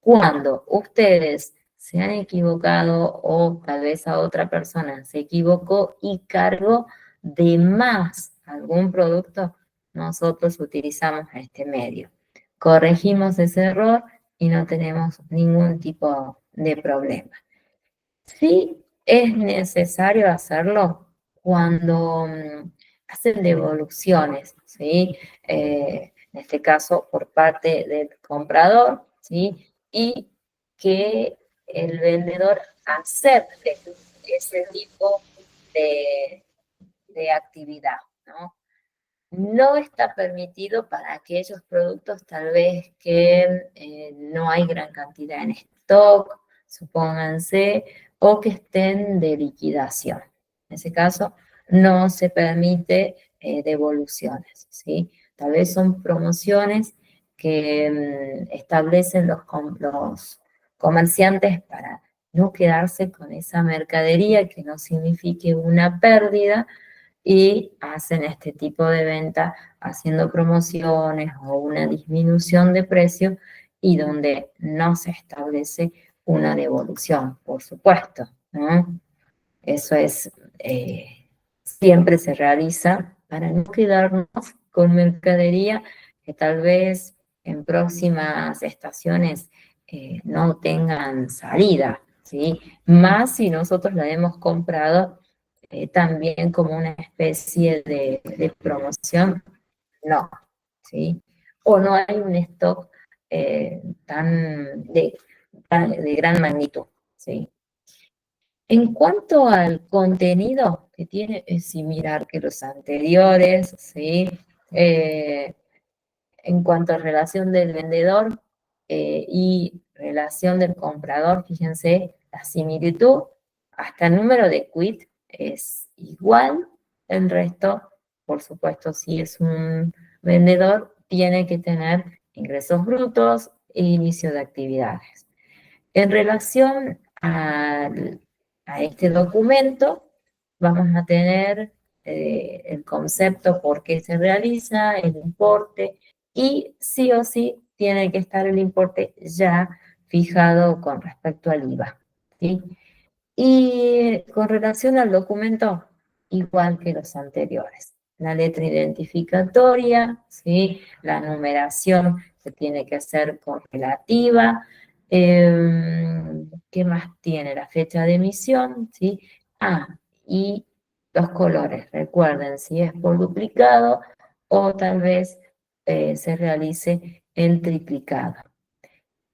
S1: cuando ustedes se han equivocado o tal vez a otra persona se equivocó y cargó de más algún producto, nosotros utilizamos este medio. Corregimos ese error y no tenemos ningún tipo de problema. Sí es necesario hacerlo cuando hacen devoluciones, ¿sí? En este caso por parte del comprador, ¿sí? Y que el vendedor acepte ese tipo de actividad, ¿no? No está permitido para aquellos productos tal vez que no hay gran cantidad en stock, supónganse, o que estén de liquidación. En ese caso, no se permite devoluciones, ¿sí? Tal vez son promociones que establecen los comerciantes para no quedarse con esa mercadería que no signifique una pérdida, y hacen este tipo de venta haciendo promociones o una disminución de precio y donde no se establece una devolución, por supuesto, ¿no? Eso es, siempre se realiza para no quedarnos con mercadería que tal vez en próximas estaciones no tengan salida, ¿sí? Más si nosotros la hemos comprado también como una especie de promoción, no, ¿sí? O no hay un stock de gran magnitud, ¿sí? En cuanto al contenido que tiene, es similar que los anteriores, ¿sí? Eh, en cuanto a relación del vendedor y relación del comprador, fíjense la similitud, hasta el número de quit es igual, el resto, por supuesto, si es un vendedor, tiene que tener ingresos brutos e inicio de actividades. En relación a este documento, vamos a tener el concepto por qué se realiza, el importe, y sí o sí tiene que estar el importe ya fijado con respecto al IVA, ¿sí? Y con relación al documento, igual que los anteriores. La letra identificatoria, ¿sí? La numeración se tiene que hacer correlativa. ¿Qué más tiene? La fecha de emisión, ¿sí? Ah, y los colores. Recuerden, si es por duplicado o tal vez se realice el triplicado.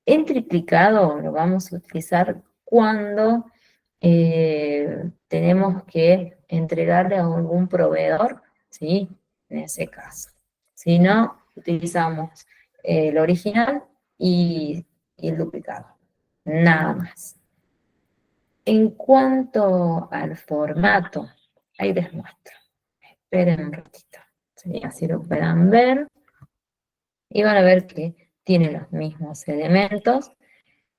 S1: El triplicado lo vamos a utilizar cuando tenemos que entregarle a algún proveedor, ¿sí? En ese caso. Si no, utilizamos el original y el duplicado. Nada más. En cuanto al formato, ahí les muestro. Esperen un ratito. ¿Sí? Así lo puedan ver. Y van a ver que tiene los mismos elementos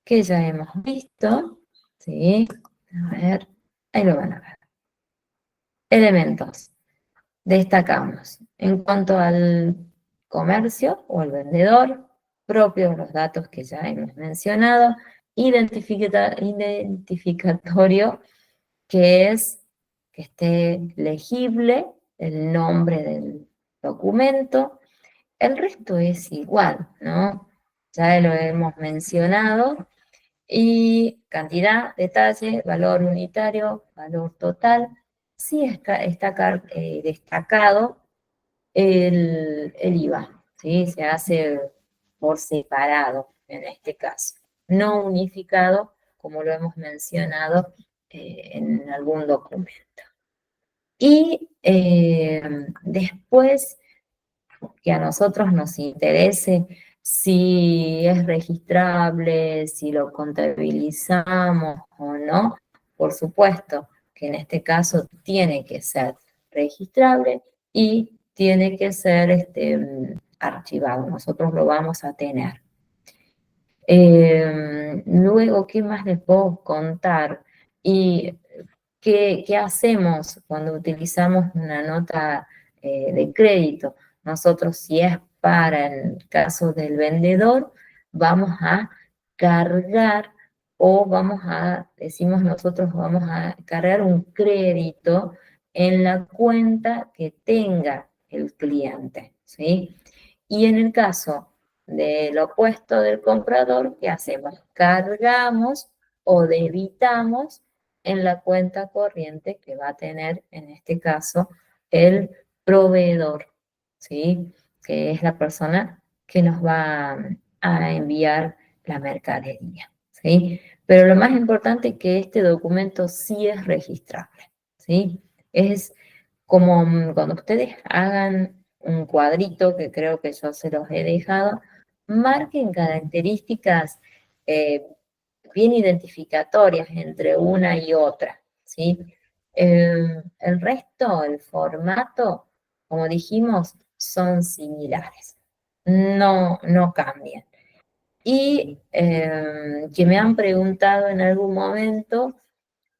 S1: que ya hemos visto, ¿sí? A ver, ahí lo van a ver. Elementos. Destacamos en cuanto al comercio o al vendedor, propios los datos que ya hemos mencionado, identificatorio, que es que esté legible el nombre del documento. El resto es igual, ¿no? ya lo hemos mencionado, y cantidad, detalle, valor unitario, valor total. Sí está destacado el IVA, ¿sí? Se hace por separado en este caso, no unificado como lo hemos mencionado en algún documento. Y después que a nosotros nos interese si es registrable, si lo contabilizamos o no, por supuesto que en este caso tiene que ser registrable y tiene que ser archivado. Nosotros lo vamos a tener. Luego, ¿qué más les puedo contar? Y ¿qué hacemos cuando utilizamos una nota de crédito? Nosotros, si es para el caso del vendedor, vamos a cargar o decimos nosotros, vamos a cargar un crédito en la cuenta que tenga el cliente, ¿sí? Y en el caso del opuesto del comprador, ¿qué hacemos? Cargamos o debitamos en la cuenta corriente que va a tener, en este caso, el proveedor, ¿sí? Que es la persona que nos va a enviar la mercadería, ¿sí? Pero lo más importante es que este documento sí es registrable, ¿sí? Es como cuando ustedes hagan un cuadrito, que creo que yo se los he dejado, marquen características eh, bien identificatorias entre una y otra, ¿sí? El resto, el formato, como dijimos, son similares, no cambian. Y que me han preguntado en algún momento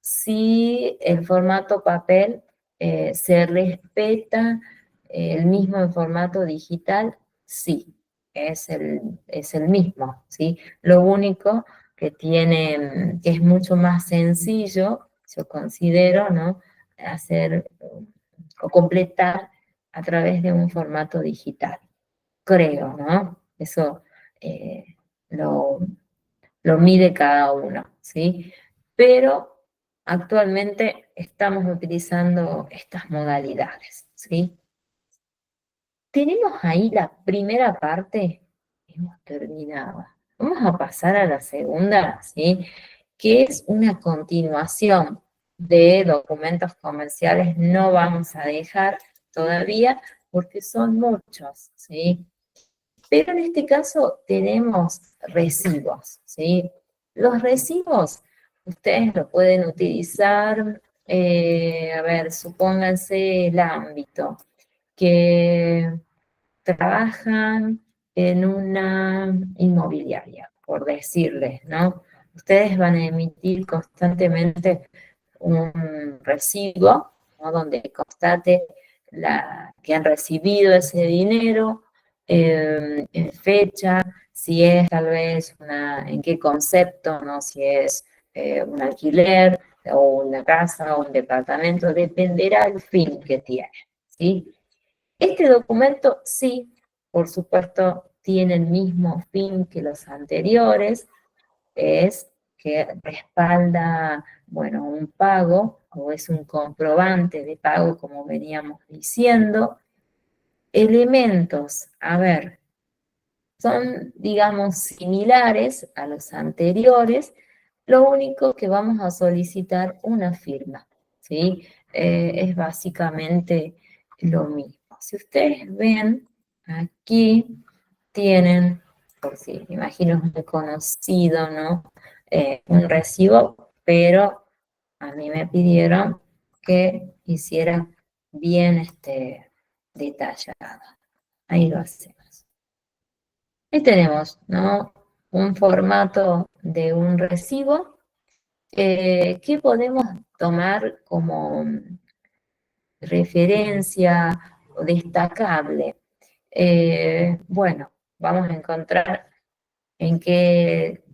S1: si el formato papel se respeta el mismo en formato digital, sí, es el mismo, ¿sí? Lo único que tiene, que es mucho más sencillo, yo considero, ¿no? Hacer o completar a través de un formato digital, creo, ¿no? Eso eh, lo, lo mide cada uno, ¿sí? Pero actualmente estamos utilizando estas modalidades, ¿sí? Tenemos ahí la primera parte, hemos terminado. Vamos a pasar a la segunda, ¿sí? Que es una continuación de documentos comerciales. No vamos a dejar todavía porque son muchos, ¿sí? Pero en este caso tenemos recibos, ¿sí? Los recibos ustedes lo pueden utilizar, a ver, supónganse el ámbito, que trabajan en una inmobiliaria, por decirles, ¿no? Ustedes van a emitir constantemente un recibo, ¿no? Donde constate que han recibido ese dinero, en fecha, si es tal vez en qué concepto, ¿no? Si es un alquiler o una casa o un departamento, dependerá del fin que tiene, ¿sí? Este documento sí, por supuesto, tiene el mismo fin que los anteriores, es que respalda, bueno, un pago o es un comprobante de pago, como veníamos diciendo. Elementos, a ver, son, digamos, similares a los anteriores, lo único que vamos a solicitar una firma, ¿sí? Es básicamente lo mismo. Si ustedes ven, aquí tienen, por si me imagino es muy conocido, ¿no? Un recibo, pero a mí me pidieron que hiciera bien detallado. Ahí lo hacemos. Ahí tenemos, ¿no? Un formato de un recibo que podemos tomar como referencia o destacable. Bueno, vamos a encontrar en qué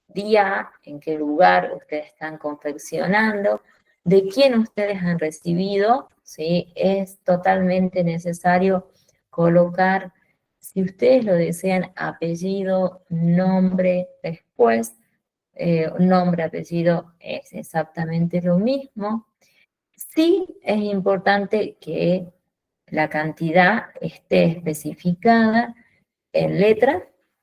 S1: día, en qué lugar ustedes están confeccionando, de quién ustedes han recibido, ¿sí? Es totalmente necesario colocar Si ustedes lo desean, apellido, nombre, después, nombre, apellido es exactamente lo mismo. Sí es importante que la cantidad esté especificada en letras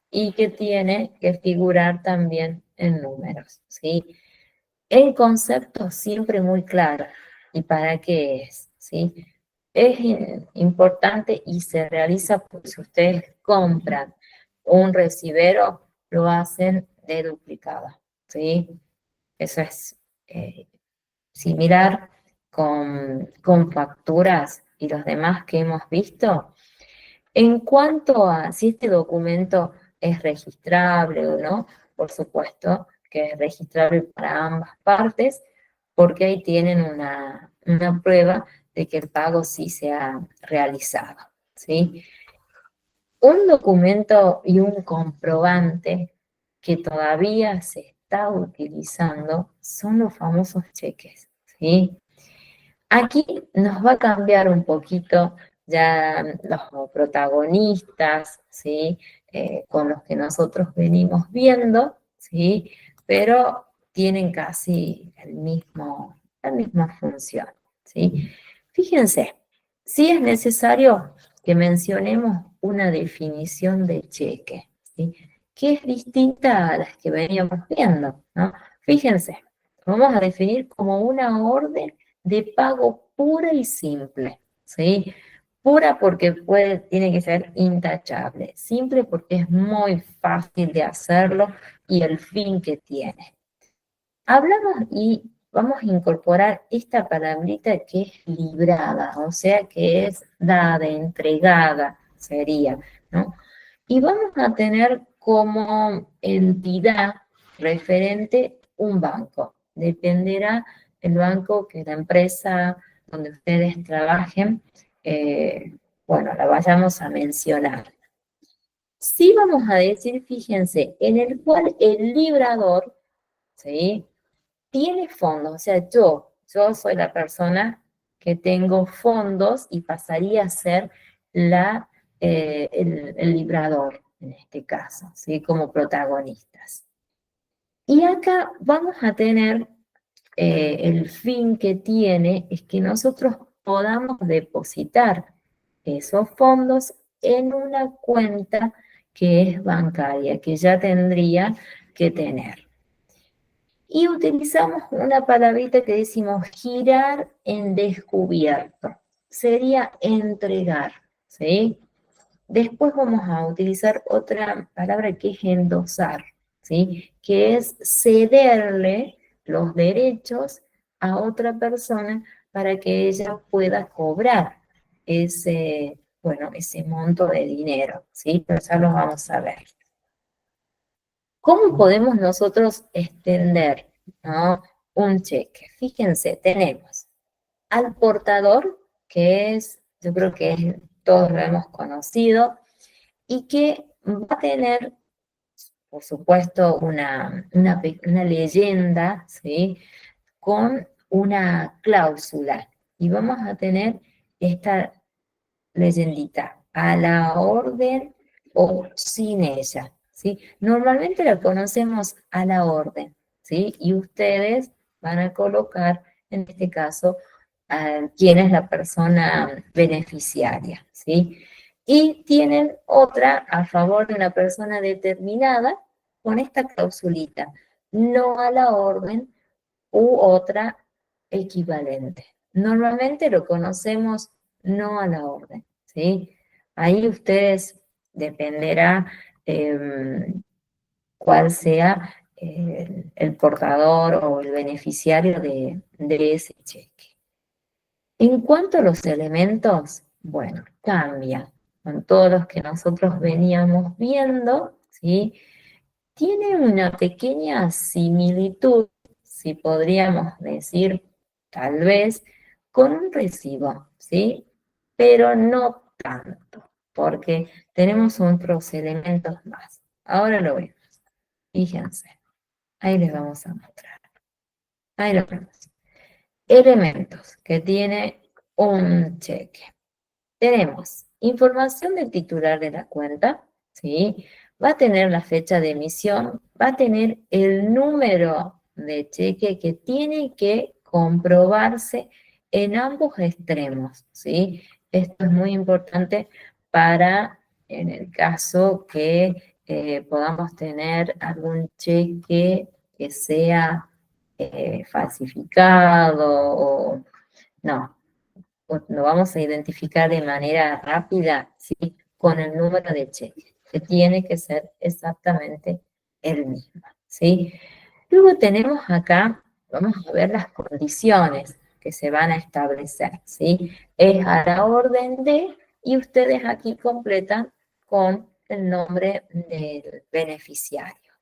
S1: y que tiene que figurar también en números, ¿sí? El concepto siempre muy claro. ¿Y para qué es? ¿Sí? Es importante y se realiza porque si ustedes compran un recibero, lo hacen de duplicada, ¿sí? Eso es similar con facturas y los demás que hemos visto. En cuanto a si este documento es registrable o no, por supuesto que es registrable para ambas partes, porque ahí tienen una prueba de que el pago sí se ha realizado, ¿sí? Un documento y un comprobante que todavía se está utilizando son los famosos cheques, ¿sí? Aquí nos va a cambiar un poquito ya los protagonistas, ¿sí? Con los que nosotros venimos viendo, ¿sí? Pero tienen casi la misma función, ¿sí? Fíjense, sí es necesario que mencionemos una definición de cheque, ¿sí? Que es distinta a las que veníamos viendo, ¿no? Fíjense, vamos a definir como una orden de pago pura y simple, ¿sí? Pura porque tiene que ser intachable, simple porque es muy fácil de hacerlo y el fin que tiene. Hablamos y vamos a incorporar esta palabrita que es librada, o sea que es dada, entregada, sería, ¿no? Y vamos a tener como entidad referente un banco. Dependerá el banco que la empresa donde ustedes trabajen, bueno, la vayamos a mencionar. Sí vamos a decir, fíjense, en el cual el librador, ¿sí? Tiene fondos, o sea, yo soy la persona que tengo fondos y pasaría a ser el librador, en este caso, ¿sí? Como protagonistas. Y acá vamos a tener el fin que tiene es que nosotros podamos depositar esos fondos en una cuenta que es bancaria, que ya tendría que tener. Y utilizamos una palabrita que decimos girar en descubierto. Sería entregar, ¿sí? Después vamos a utilizar otra palabra que es endosar, ¿sí? Que es cederle los derechos a otra persona para que ella pueda cobrar ese monto de dinero, ¿sí? Pero ya lo vamos a ver. ¿Cómo podemos nosotros extender, ¿no? Un cheque? Fíjense, tenemos al portador, que es, yo creo que todos lo hemos conocido, y que va a tener, por supuesto, una leyenda, ¿sí? Con una cláusula. Y vamos a tener esta leyendita, a la orden o sin ella, ¿sí? Normalmente la conocemos a la orden, ¿sí? Y ustedes van a colocar, en este caso, a quién es la persona beneficiaria, ¿sí? Y tienen otra a favor de una persona determinada con esta clausulita, no a la orden u otra equivalente. Normalmente lo conocemos no a la orden, ¿sí? Ahí ustedes dependerá cuál sea el portador o el beneficiario de ese cheque. En cuanto a los elementos, bueno, cambia con todos los que nosotros veníamos viendo, ¿sí? Tiene una pequeña similitud, si podríamos decir, tal vez, con un recibo, ¿sí? Pero no tanto, porque tenemos otros elementos más. Ahora lo vemos. Fíjense, ahí les vamos a mostrar. Ahí lo vemos. Elementos que tiene un cheque. Tenemos información del titular de la cuenta, ¿sí? Va a tener la fecha de emisión, va a tener el número de cheque que tiene que comprobarse en ambos extremos, ¿sí? Esto es muy importante para, en el caso que podamos tener algún cheque que sea falsificado o no, lo vamos a identificar de manera rápida, ¿sí? Con el número de cheque, que tiene que ser exactamente el mismo, ¿sí? Luego tenemos acá, vamos a ver las condiciones que se van a establecer, ¿sí? Es a la orden de, y ustedes aquí completan con el nombre del beneficiario.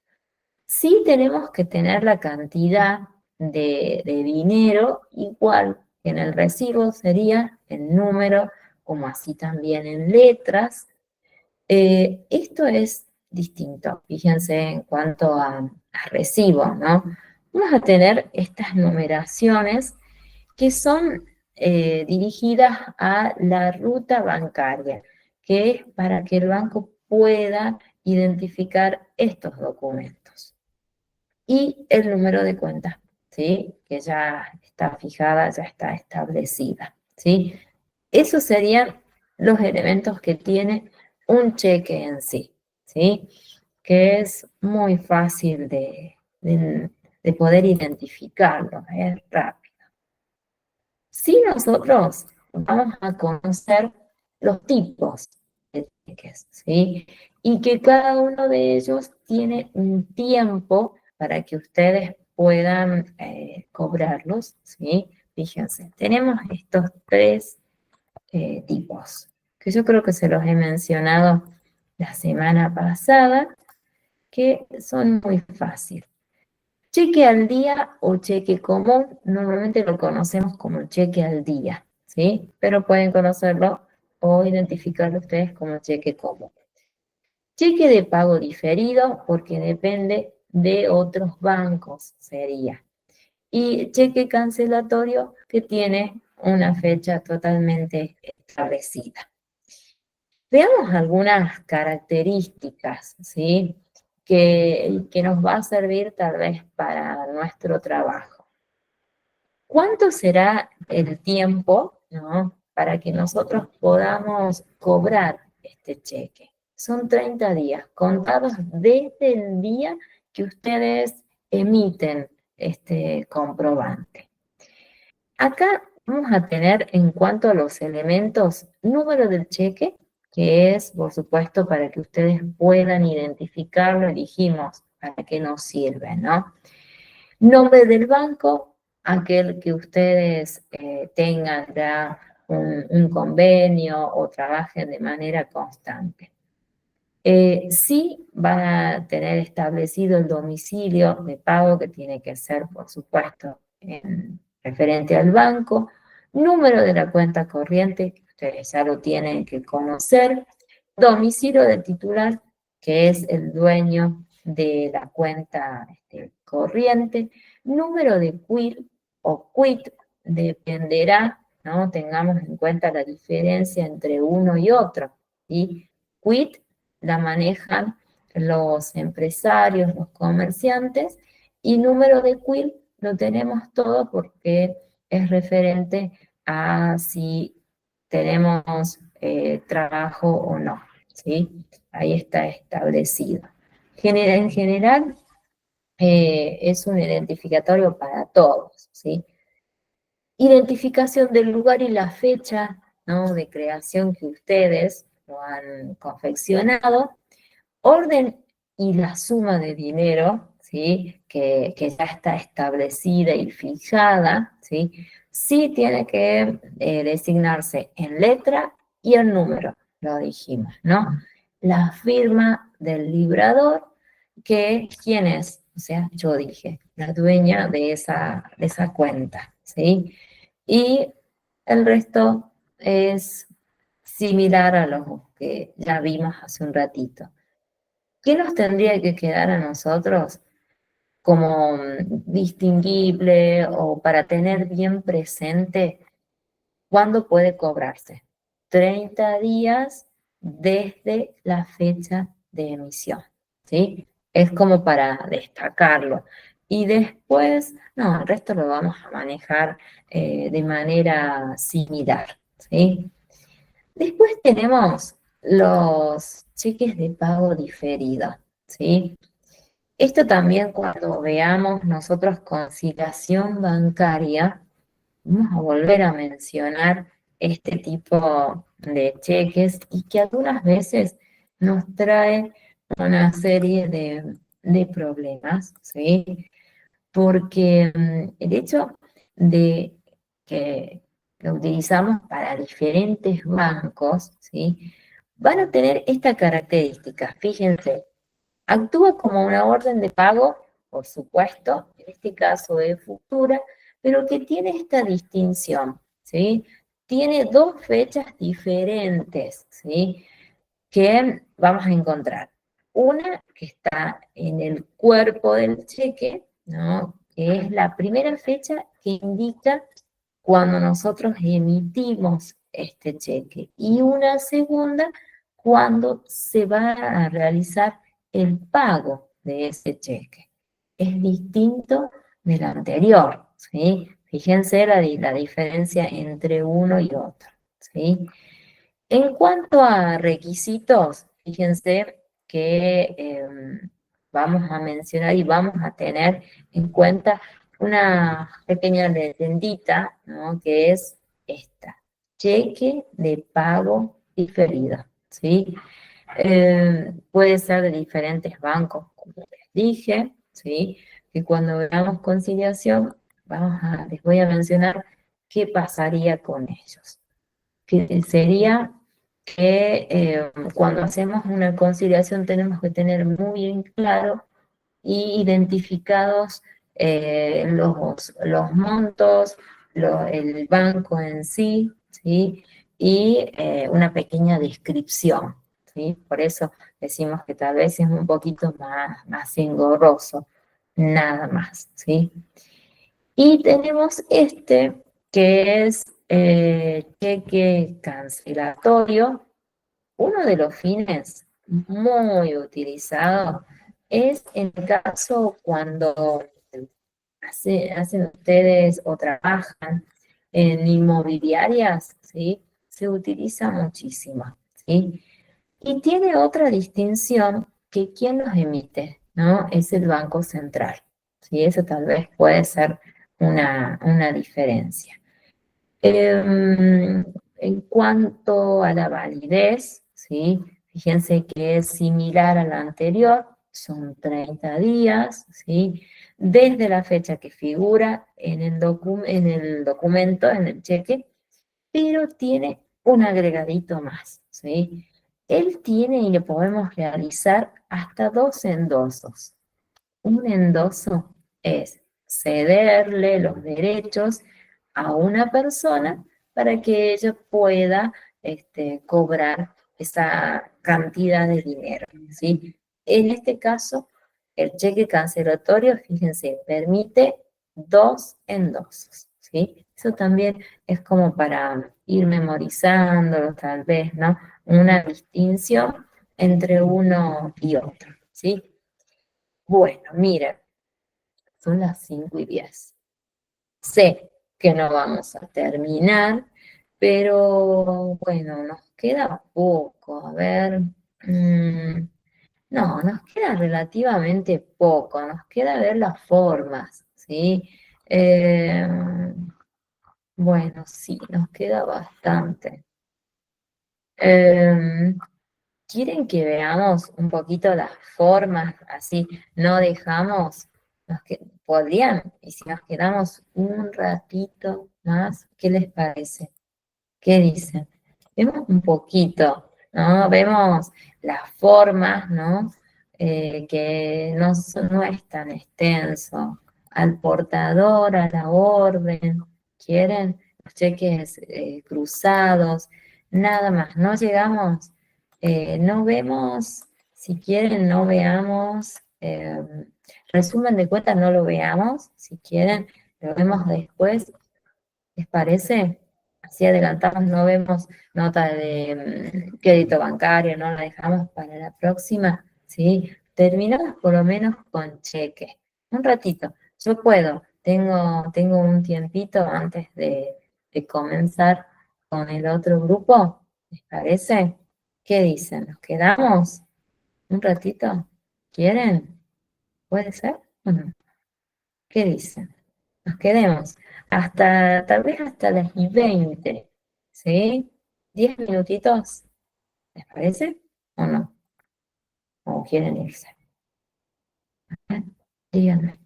S1: Sí tenemos que tener la cantidad de dinero igual que en el recibo, sería el número, como así también en letras. Esto es distinto, fíjense en cuanto a recibo, ¿no? Vamos a tener estas numeraciones que son dirigidas a la ruta bancaria, que es para que el banco pueda identificar estos documentos y el número de cuenta, ¿sí? Que ya está fijada, ya está establecida, ¿sí? Esos serían los elementos que tiene un cheque en sí, ¿sí? Que es muy fácil de poder identificarlo, es rápido. Si nosotros vamos a conocer los tipos de cheques, ¿sí? Y que cada uno de ellos tiene un tiempo para que ustedes puedan cobrarlos, ¿sí? Fíjense, tenemos estos tres tipos, que yo creo que se los he mencionado la semana pasada, que son muy fáciles. Cheque al día o cheque común, normalmente lo conocemos como cheque al día, ¿sí? Pero pueden conocerlo o identificarlo ustedes como cheque común. Cheque de pago diferido, porque depende de otros bancos, sería. Y cheque cancelatorio, que tiene una fecha totalmente establecida. Veamos algunas características, ¿sí? Que nos va a servir tal vez para nuestro trabajo. ¿Cuánto será el tiempo, ¿no? Para que nosotros podamos cobrar este cheque? Son 30 días, contados desde el día que ustedes emiten este comprobante. Acá vamos a tener en cuanto a los elementos, número del cheque, que es, por supuesto, para que ustedes puedan identificarlo, elegimos para qué nos sirve, ¿no? Nombre del banco, aquel que ustedes tengan ya un convenio o trabajen de manera constante. Sí van a tener establecido el domicilio de pago, que tiene que ser, por supuesto, referente al banco, número de la cuenta corriente, que ustedes ya lo tienen que conocer, domicilio del titular, que es el dueño de la cuenta corriente, número de QUIL o QUIT, dependerá, ¿no? Tengamos en cuenta la diferencia entre uno y otro, ¿sí? QUIT la manejan los empresarios, los comerciantes, y número de QUIL lo tenemos todo porque es referente a si tenemos trabajo o no, ¿sí? Ahí está establecido. En general, es un identificatorio para todos, ¿sí? Identificación del lugar y la fecha, ¿no? De creación que ustedes lo han confeccionado, orden y la suma de dinero, ¿sí? Que ya está establecida y fijada, ¿sí? Sí tiene que designarse en letra y en número, lo dijimos, ¿no? La firma del librador, que quién es, o sea, yo dije, la dueña de esa cuenta, ¿sí? Y el resto es similar a lo que ya vimos hace un ratito. ¿Qué nos tendría que quedar a nosotros como distinguible o para tener bien presente cuándo puede cobrarse? 30 días desde la fecha de emisión, ¿sí? Es como para destacarlo. Y después, no, el resto lo vamos a manejar de manera similar, ¿sí? Después tenemos los cheques de pago diferido, ¿sí? Esto también cuando veamos nosotros conciliación bancaria, vamos a volver a mencionar este tipo de cheques y que algunas veces nos trae una serie de problemas, ¿sí? Porque el hecho de que lo utilizamos para diferentes bancos, ¿sí? Van a tener esta característica, fíjense, actúa como una orden de pago, por supuesto, en este caso de Futura, pero que tiene esta distinción, ¿sí? Tiene dos fechas diferentes, ¿sí? Que vamos a encontrar. Una que está en el cuerpo del cheque, ¿no? Que es la primera fecha que indica cuando nosotros emitimos este cheque. Y una segunda cuando se va a realizar el pago de ese cheque. Es distinto del anterior, ¿sí? Fíjense la diferencia entre uno y otro, ¿sí? En cuanto a requisitos, fíjense que vamos a mencionar y vamos a tener en cuenta una pequeña leyendita, ¿no? Que es esta, cheque de pago diferido, ¿sí? Puede ser de diferentes bancos, como les dije, ¿sí? Que cuando veamos conciliación, les voy a mencionar qué pasaría con ellos. Que sería que cuando hacemos una conciliación tenemos que tener muy bien claro y identificados los montos, el banco en sí, ¿sí? Y una pequeña descripción, ¿sí? Por eso decimos que tal vez es un poquito más engorroso, nada más, ¿sí? Y tenemos este, que es cheque cancelatorio. Uno de los fines muy utilizados es en el caso cuando hacen ustedes o trabajan en inmobiliarias, ¿sí? Se utiliza muchísimo, ¿sí? Y tiene otra distinción que quien los emite, ¿no? Es el Banco Central, ¿sí? Eso tal vez puede ser una diferencia. En cuanto a la validez, ¿sí? Fíjense que es similar a la anterior, son 30 días, ¿sí? Desde la fecha que figura en el documento, en el cheque, pero tiene un agregadito más, ¿sí? Él tiene y le podemos realizar hasta dos endosos. Un endoso es cederle los derechos a una persona para que ella pueda cobrar esa cantidad de dinero, ¿sí? En este caso, el cheque cancelatorio, fíjense, permite dos endosos, ¿sí? Eso también es como para ir memorizándolo, tal vez, ¿no? Una distinción entre uno y otro, ¿sí? Bueno, miren, son las 5:10. Sé que no vamos a terminar, pero bueno, nos queda poco. A ver, no, nos queda relativamente poco. Nos queda ver las formas, ¿sí? Eh, bueno, sí, nos queda bastante. Eh, ¿Quieren que veamos un poquito las formas? Así no dejamos, podrían, y si nos quedamos un ratito más, ¿qué les parece? ¿Qué dicen? Vemos un poquito, ¿no? Vemos las formas, ¿no? Que no es tan extenso. Al portador, a la orden, ¿quieren? Los cheques cruzados, nada más. No llegamos, no vemos, si quieren, no veamos. Resumen de cuentas, no lo veamos, si quieren, lo vemos después. ¿Les parece? Así adelantamos, no vemos nota de crédito bancario, no la dejamos para la próxima, ¿sí? Terminamos por lo menos con cheque. Un ratito. Yo puedo, tengo un tiempito antes de comenzar con el otro grupo. ¿Les parece? ¿Qué dicen? ¿Nos quedamos un ratito? ¿Quieren? ¿Puede ser? ¿O no? ¿Qué dicen? Nos quedemos hasta, tal vez hasta las 20, ¿sí? 10 minutitos, ¿les parece? ¿O no? ¿O quieren irse? Díganme.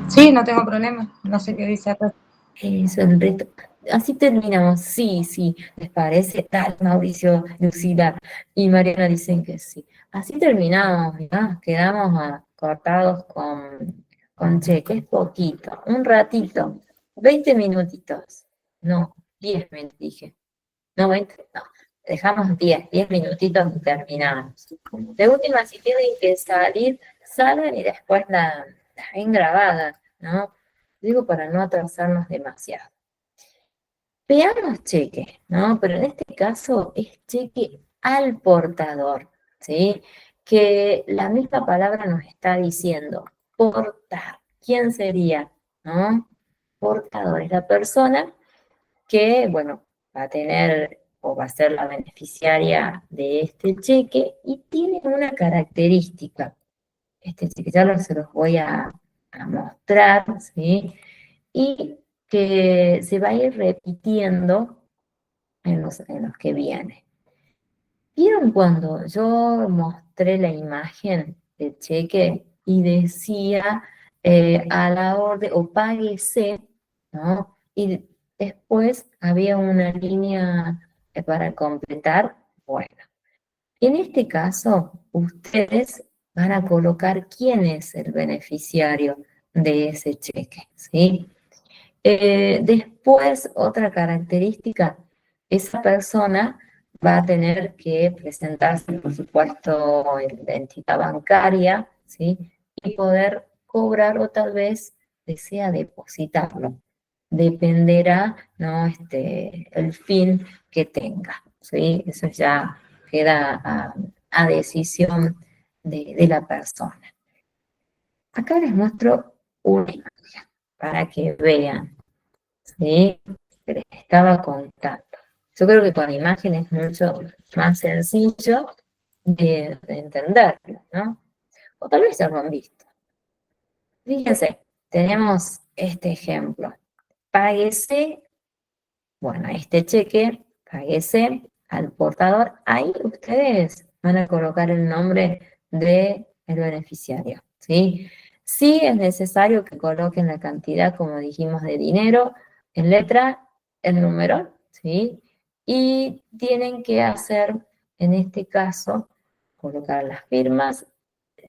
S2: Sí, no tengo problema. No sé qué dice acá.
S1: Eso, el reto. Así terminamos. Sí, sí, ¿les parece? Tal, Mauricio, Lucila y Mariana dicen que sí. Así terminamos, ¿no? Quedamos cortados con cheque. Es poquito, un ratito, 20 minutitos. No, 10 me dije. No, 20, no. Dejamos 10 minutitos y terminamos. De última, si tienen que salir, salen y después la ven grabada, ¿no? Digo para no atrasarnos demasiado. Veamos cheque, ¿no? Pero en este caso es cheque al portador, ¿sí? Que la misma palabra nos está diciendo, portar. ¿Quién sería? ¿No? Portador es la persona que, bueno, va a tener o va a ser la beneficiaria de este cheque y tiene una característica. Este cheque ya se los voy a mostrar, ¿sí? Y que se va a ir repitiendo en los que viene. ¿Vieron cuando yo mostré la imagen del cheque y decía a la orden o páguese, ¿no? Y después había una línea para completar. Bueno, en este caso, ustedes van a colocar quién es el beneficiario de ese cheque, ¿sí? Después, otra característica, esa persona va a tener que presentarse, por supuesto, en la entidad bancaria, ¿sí? Y poder cobrar o tal vez desea depositarlo. Dependerá, ¿no? El fin que tenga, ¿sí? Eso ya queda a decisión de la persona. Acá les muestro una imagen para que vean. Sí, que les estaba contando. Yo creo que con imágenes es mucho más sencillo de entenderlo, ¿no? O tal vez ya lo han visto. Fíjense, tenemos este ejemplo. Páguese, bueno, este cheque, páguese al portador. Ahí ustedes van a colocar el nombre del beneficiario, ¿sí? Sí es necesario que coloquen la cantidad, como dijimos, de dinero, en letra, el número, ¿sí? Y tienen que hacer, en este caso, colocar las firmas.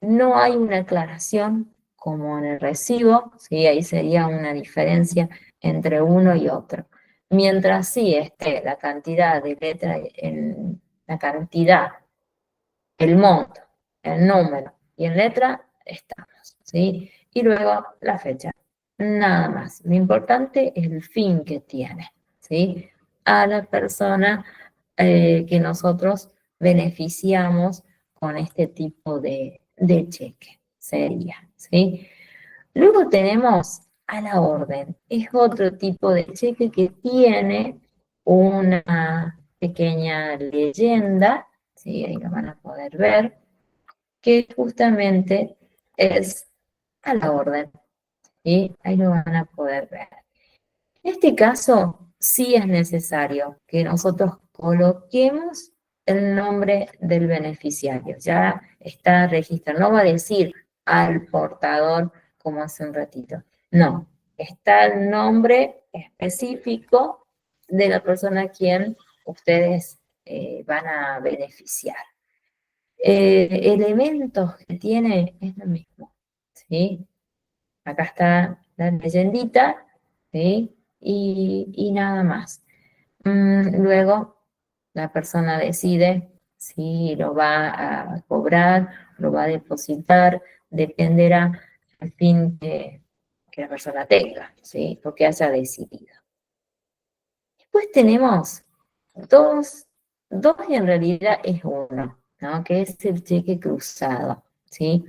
S1: No hay una aclaración como en el recibo, ¿sí? Ahí sería una diferencia entre uno y otro. Mientras sí esté la cantidad de letra, en la cantidad, el monto, el número y en letra, estamos, ¿sí? Y luego la fecha. Nada más. Lo importante es el fin que tiene, ¿sí? A la persona que nosotros beneficiamos con este tipo de cheque, sería, ¿sí? Luego tenemos a la orden. Es otro tipo de cheque que tiene una pequeña leyenda, ¿sí? Ahí lo van a poder ver, que justamente es a la orden, ¿sí? Ahí lo van a poder ver. En este caso, sí es necesario que nosotros coloquemos el nombre del beneficiario. Ya está registrado. No va a decir al portador como hace un ratito. No, está el nombre específico de la persona a quien ustedes van a beneficiar. Elementos que tiene es lo mismo, ¿sí? Acá está la leyendita, ¿sí? Y nada más. Luego, la persona decide si lo va a cobrar, lo va a depositar, dependerá al fin que la persona tenga, ¿sí? Porque haya decidido. Después tenemos dos y en realidad es uno, ¿no? Que es el cheque cruzado, ¿sí?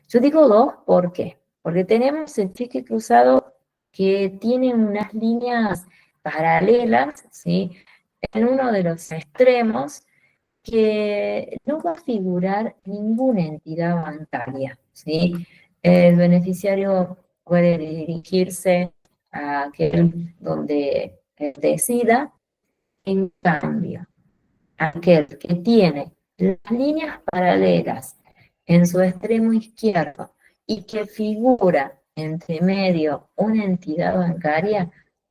S1: Yo digo dos, ¿por qué? Porque tenemos el cheque cruzado que tiene unas líneas paralelas, ¿sí? En uno de los extremos, que no va a figurar ninguna entidad bancaria, ¿sí? El beneficiario puede dirigirse a aquel donde decida. En cambio, aquel que tiene las líneas paralelas en su extremo izquierdo y que figura entre medio una entidad bancaria,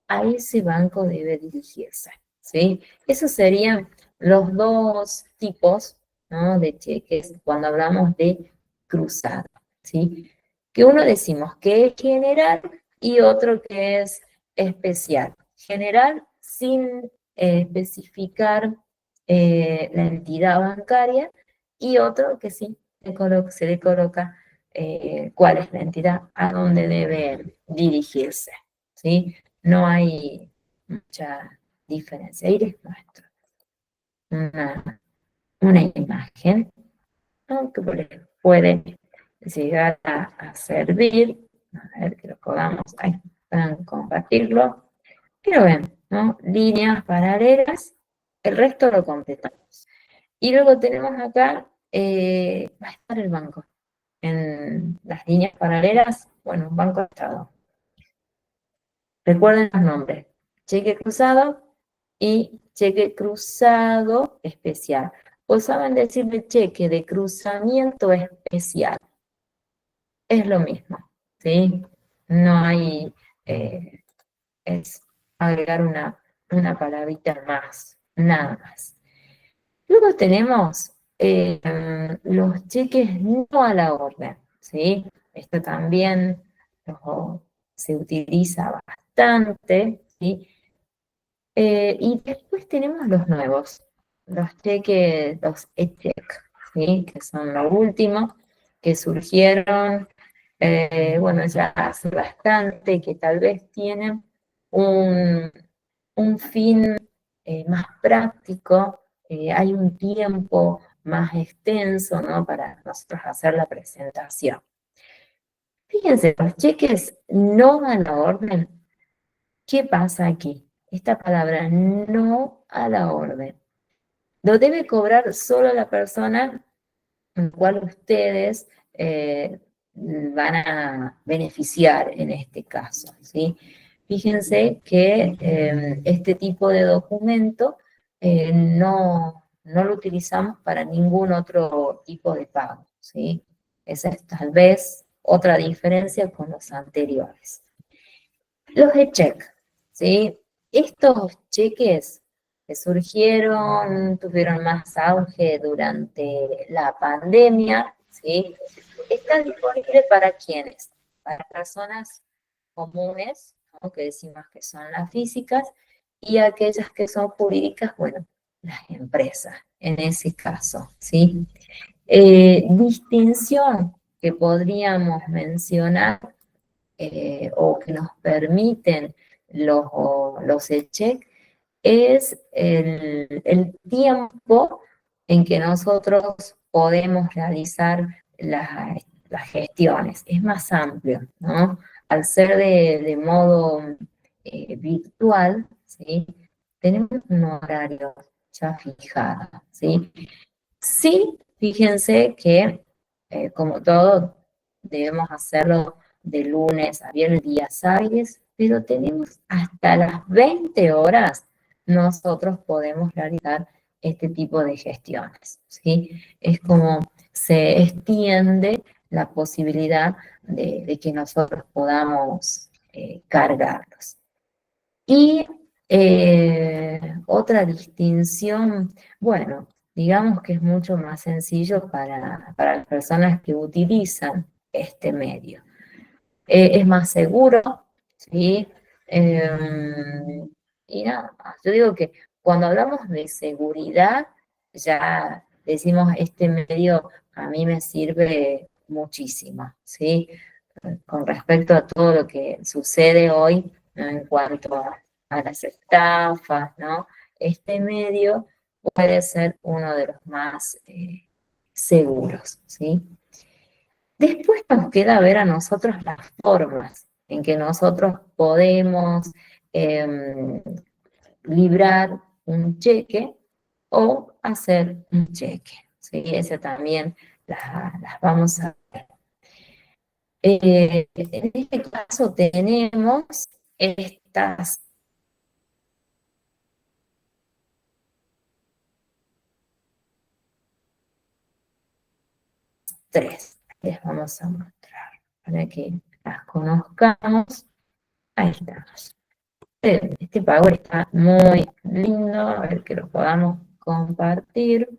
S1: a ese banco debe dirigirse, ¿sí? Esos serían los dos tipos, ¿no?, de cheques cuando hablamos de cruzado, ¿sí? Que uno decimos que es general y otro que es especial. General sin especificar la entidad bancaria, y otro que sí se le coloca cuál es la entidad, a dónde debe dirigirse, ¿sí? No hay mucha diferencia. Ahí les muestro una imagen, ¿no?, que puede llegar a servir. A ver que lo podamos ahí, puedan compartirlo. Pero ven, ¿no? Líneas paralelas, el resto lo completamos. Y luego tenemos acá, va a estar el banco. En las líneas paralelas, bueno, Banco Estado. Recuerden los nombres: cheque cruzado y cheque cruzado especial. O saben decirle cheque de cruzamiento especial. Es lo mismo, ¿sí? No hay, es agregar una palabrita más, nada más. Luego tenemos los cheques no a la orden, ¿sí? Esto también se utiliza bastante, ¿sí? Y después tenemos los nuevos, los cheques, los e-check, ¿sí? Que son lo último, que surgieron, bueno, ya hace bastante, que tal vez tienen un, un fin más práctico. Hay un tiempo más extenso, ¿no?, para nosotros hacer la presentación. Fíjense, los cheques no a la orden. ¿Qué pasa aquí? Esta palabra no a la orden lo debe cobrar solo la persona en la cual ustedes van a beneficiar en este caso, ¿sí? Fíjense que este tipo de documento no lo utilizamos para ningún otro tipo de pago, ¿sí? Esa es tal vez otra diferencia con los anteriores. Los de check, ¿sí? Estos cheques que surgieron, tuvieron más auge durante la pandemia, ¿sí? Están disponibles para quienes, para personas comunes, ¿no?, que decimos que son las físicas, y aquellas que son jurídicas, bueno, las empresas, en ese caso, ¿sí? Distinción que podríamos mencionar o que nos permiten los e-check es el tiempo en que nosotros podemos realizar las gestiones. Es más amplio, ¿no? Al ser de modo virtual, ¿sí?, tenemos un horario ya fijado, ¿sí? Sí, fíjense que, como todo, debemos hacerlo de lunes a viernes, días hábiles, pero tenemos hasta las 20 horas, nosotros podemos realizar este tipo de gestiones, ¿sí? Es como se extiende la posibilidad de que nosotros podamos cargarlos. Y otra distinción, bueno, digamos que es mucho más sencillo para las personas que utilizan este medio. Es más seguro, ¿sí? Y nada más. Yo digo que cuando hablamos de seguridad, ya decimos, este medio a mí me sirve muchísimo, ¿sí? Con respecto a todo lo que sucede hoy, ¿no?, en cuanto a las estafas, ¿no? Este medio puede ser uno de los más seguros, ¿sí? Después nos queda ver a nosotros las formas en que nosotros podemos eh, librar un cheque o hacer un cheque, ¿sí? Ese también las vamos a ver. En este caso tenemos estas tres. Les vamos a mostrar para que las conozcamos. Ahí estamos. Este Power está muy lindo, a ver que lo podamos compartir.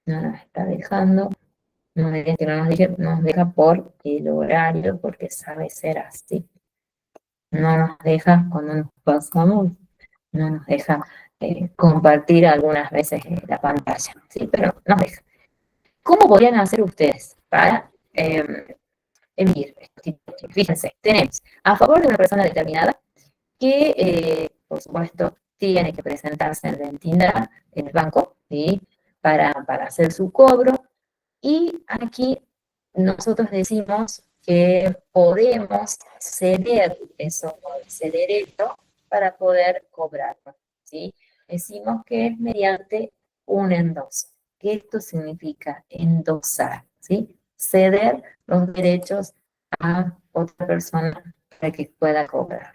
S1: No nos está dejando. No me diga que no nos deja por el horario, porque sabe ser así. No nos deja cuando nos pasamos, no nos deja compartir algunas veces la pantalla, ¿sí? Pero nos deja. ¿Cómo podrían hacer ustedes para emitir estos tipos de cheques? Fíjense, tenemos a favor de una persona determinada que, por supuesto, tiene que presentarse en la entidad, en el banco, ¿sí? Para hacer su cobro. Y aquí nosotros decimos que podemos ceder ese derecho para poder cobrarlo, ¿sí? Decimos que es mediante un endoso. ¿Qué esto significa? Endosar, ¿sí? Ceder los derechos a otra persona para que pueda cobrar.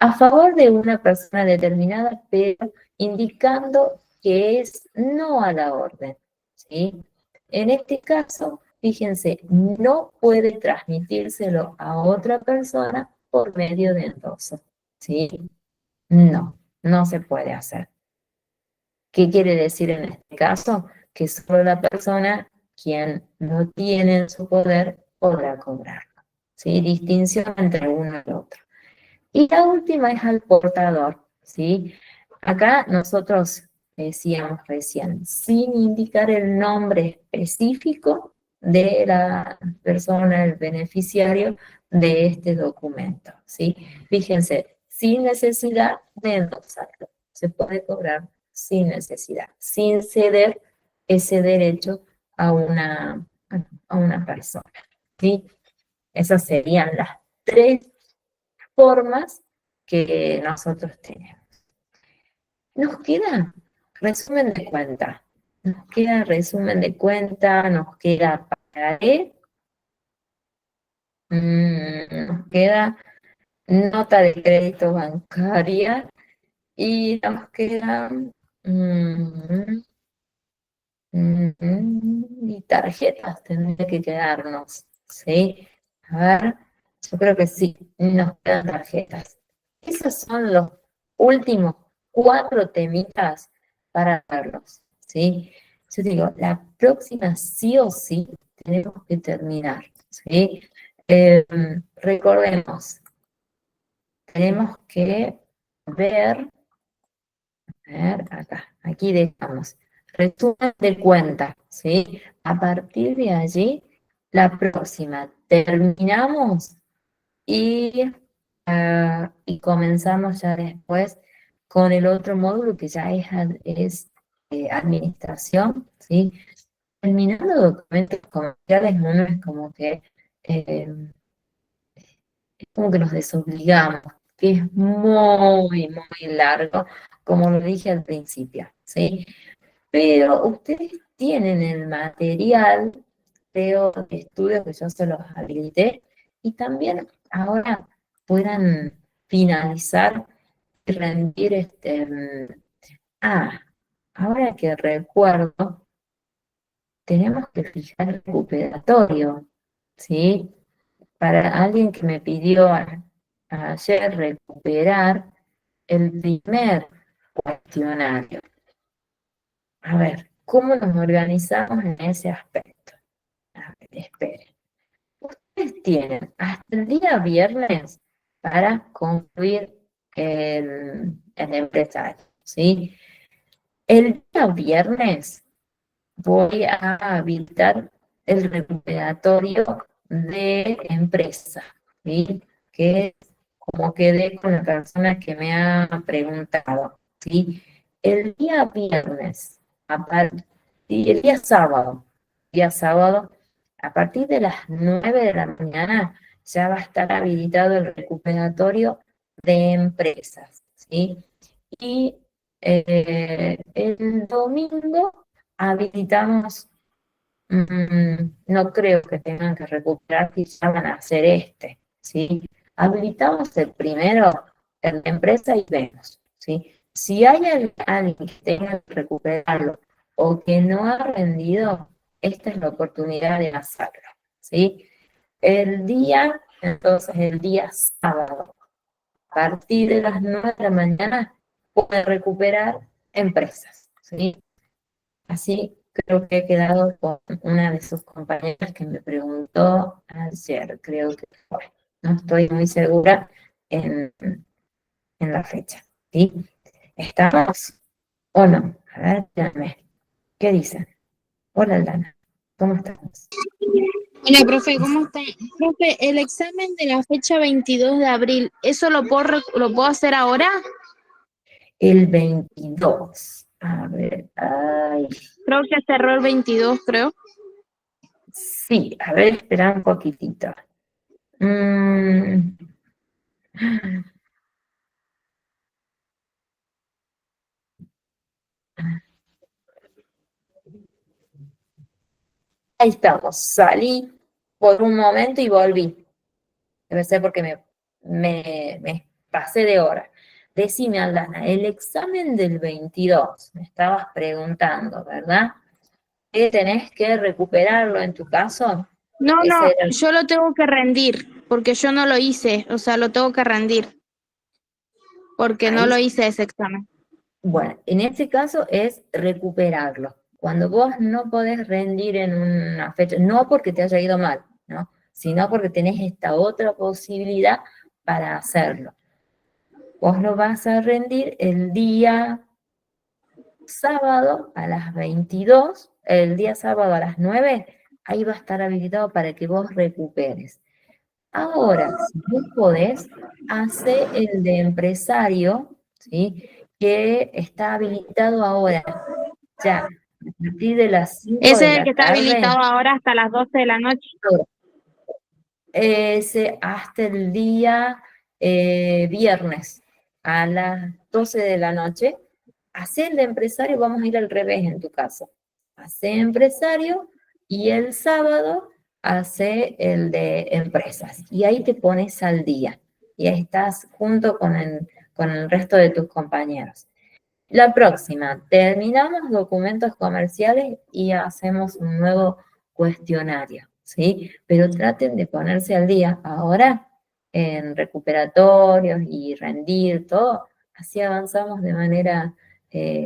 S1: A favor de una persona determinada, pero indicando que es no a la orden, ¿sí? En este caso, fíjense, no puede transmitírselo a otra persona por medio de endoso, ¿sí? No, no se puede hacer. ¿Qué quiere decir en este caso? Que solo la persona quien lo tiene en su poder podrá cobrarlo, ¿sí? Distinción entre uno y otro. Y la última es al portador, ¿sí? Acá nosotros decíamos recién, sin indicar el nombre específico de la persona, el beneficiario de este documento, ¿sí? Fíjense, sin necesidad de endosarlo. Se puede cobrar sin necesidad, sin ceder ese derecho a una persona, ¿sí? Esas serían las tres formas que nosotros tenemos. Nos queda resumen de cuenta. Nos queda resumen de cuenta, nos queda pagaré, nos queda nota de crédito bancaria y nos queda y tarjetas tendría que quedarnos, ¿sí? A ver, yo creo que sí, nos quedan tarjetas. Esos son los últimos 4 temitas para verlos, ¿sí? Yo digo, la próxima sí o sí tenemos que terminar, ¿sí? Recordemos, tenemos que ver, a ver, acá, aquí dejamos. Resumen de cuenta, ¿sí? A partir de allí, la próxima terminamos y comenzamos ya después con el otro módulo que ya es administración, ¿sí? Terminando documentos comerciales no es eh, es como que nos desobligamos, que es muy, muy largo, como lo dije al principio, ¿sí? Pero ustedes tienen el material, creo, de estudio que yo se los habilité, y también ahora puedan finalizar y rendir ahora que recuerdo, tenemos que fijar el recuperatorio, ¿sí? Para alguien que me pidió ayer recuperar el primer cuestionario. A ver, ¿cómo nos organizamos en ese aspecto? A ver, esperen. Ustedes tienen hasta el día viernes para concluir el empresario, ¿sí? El día viernes voy a habilitar el recuperatorio de empresa, ¿sí? Que es como quedé con la persona que me ha preguntado, ¿sí? El día viernes, y el día sábado, a partir de las 9 de la mañana, ya va a estar habilitado el recuperatorio de empresas, ¿sí? Y el domingo habilitamos, no creo que tengan que recuperar, si ya van a hacer ¿sí? Habilitamos el primero, el de empresa y vemos, ¿sí? Si hay alguien que tenga que recuperarlo o que no ha rendido, esta es la oportunidad de hacerlo, ¿sí? Entonces el día sábado, a partir de las 9 de la mañana, puede recuperar empresas, ¿sí? Así creo que he quedado con una de sus compañeras que me preguntó ayer, creo que fue. No estoy muy segura en, en la fecha, ¿sí? ¿Estamos o no? A ver, díganme, ¿qué dicen? Hola, Lana, ¿cómo estamos?
S3: Hola, profe, ¿cómo está? Profe, el examen de la fecha 22 de abril, ¿eso lo puedo hacer ahora?
S1: El 22. A ver, ay,
S3: Creo que cerró el 22, creo.
S1: sí, a ver, espera un poquitito. Mm, ahí estamos, salí por un momento y volví. Debe ser porque me pasé de hora. Decime, Aldana, el examen del 22, me estabas preguntando, ¿verdad? ¿Qué tenés que recuperarlo en tu caso?
S3: No,
S1: Ese
S3: no,
S1: era
S3: yo lo tengo que rendir, porque yo no lo hice, o sea, lo tengo que rendir, porque no
S1: ahí.
S3: lo hice ese examen.
S1: Bueno, en este caso es recuperarlo. Cuando vos no podés rendir en una fecha, no porque te haya ido mal, ¿no? Sino porque tenés esta otra posibilidad para hacerlo. Vos lo vas a rendir el día sábado a las 22, el día sábado a las 9, ahí va a estar habilitado para que vos recuperes. Ahora, si vos podés, hace el de empresario, ¿sí? Que está habilitado ahora, ya, a partir de las 5 de
S3: Ese es el que
S1: la
S3: está habilitado
S1: tarde,
S3: ahora hasta las 12 de la noche.
S1: ese hasta el día viernes a las 12 de la noche. Hacé el de empresario, vamos a ir al revés en tu caso. Hacé empresario y el sábado hace el de empresas. Y ahí te pones al día. Y ahí estás junto con el resto de tus compañeros. La próxima, terminamos documentos comerciales y hacemos un nuevo cuestionario, ¿sí? Pero traten de ponerse al día ahora en recuperatorios y rendir todo, así avanzamos de manera,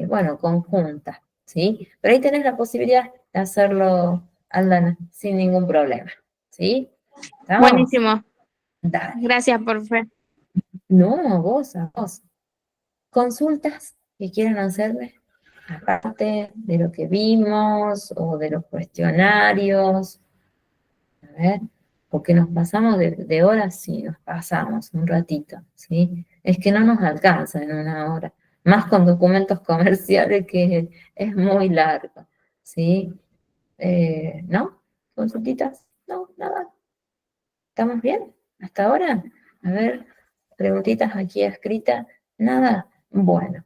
S1: bueno, conjunta, ¿sí? Pero ahí tenés la posibilidad de hacerlo, Aldana, sin ningún problema, ¿sí? ¿Estamos?
S3: Buenísimo,
S1: Dale.
S3: gracias, profe.
S1: No, a vos. Consultas que quieran hacerme, aparte de lo que vimos o de los cuestionarios, a ver, porque nos pasamos de horas, sí, nos pasamos un ratito, ¿sí? Es que no nos alcanza en una hora, más con documentos comerciales que es muy largo, ¿sí? ¿No? ¿Consultitas? No, nada. ¿Estamos bien? ¿Hasta ahora? A ver, preguntitas aquí escritas, nada. Bueno.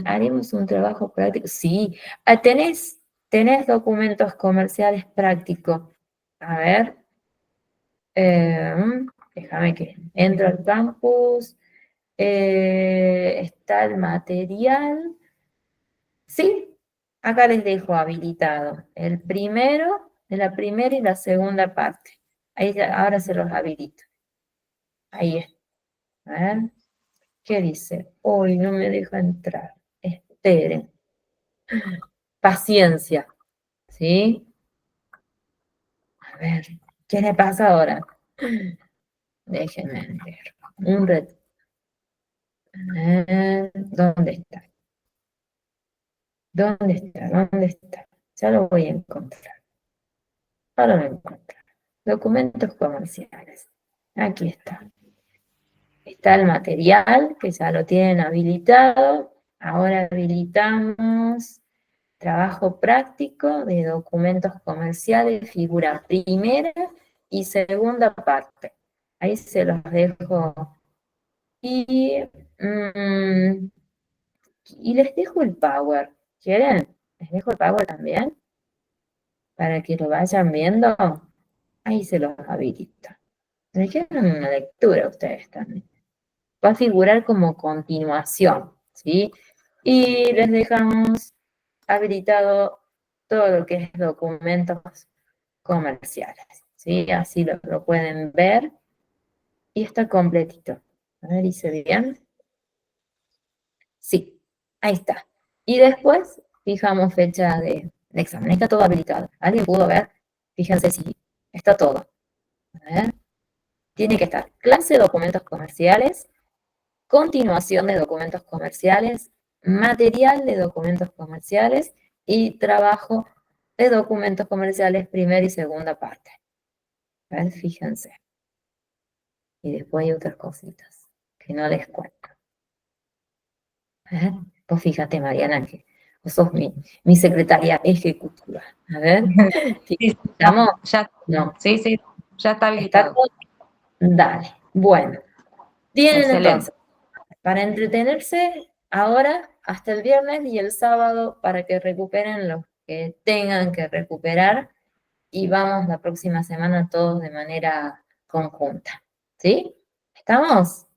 S1: Haremos un trabajo práctico. Sí, tenés documentos comerciales prácticos. A ver, déjame que entro al campus. Está el material. Sí, acá les dejo habilitado el primero, de la primera y la segunda parte. Ahora se los habilito. Ahí está. A ver, ¿qué dice? Hoy no me deja entrar. Esperen. Paciencia, ¿sí? A ver, ¿qué le pasa ahora? Déjenme ver. Un red. ¿Dónde está? ¿Dónde está? ¿Dónde está? Ya lo voy a encontrar. Ahora lo encuentro. Documentos comerciales. Aquí está. Está el material, que ya lo tienen habilitado. Ahora habilitamos trabajo práctico de documentos comerciales, figura primera y segunda parte. Ahí se los dejo. Y, y les dejo el Power. ¿Quieren? Les dejo el Power también, para que lo vayan viendo. Ahí se los habilito. Me quedan una lectura ustedes también. Va a figurar como continuación, ¿sí? Y les dejamos habilitado todo lo que es documentos comerciales, ¿sí? Así lo pueden ver. Y está completito. A ver, ¿hice bien? Sí, ahí está. Y después fijamos fecha de examen. Está todo habilitado. ¿Alguien pudo ver? Fíjense si está todo. A ver. Tiene que estar clase de documentos comerciales, continuación de documentos comerciales, material de documentos comerciales y trabajo de documentos comerciales, primera y segunda parte. A ver, fíjense. Y después hay otras cositas que no les cuento. A ver, pues fíjate, Mariana, que vos sos mi secretaria ejecutiva. A ver,
S2: Sí, sí,
S1: ¿estamos?
S2: ya,
S1: No.
S2: sí, sí, ya está
S1: ¿Está
S2: habilitado.
S1: todo? Dale. Bueno, tienen
S2: Excelente.
S1: entonces para entretenerse ahora hasta el viernes y el sábado para que recuperen lo que tengan que recuperar y vamos la próxima semana todos de manera conjunta. ¿Sí? ¿Estamos?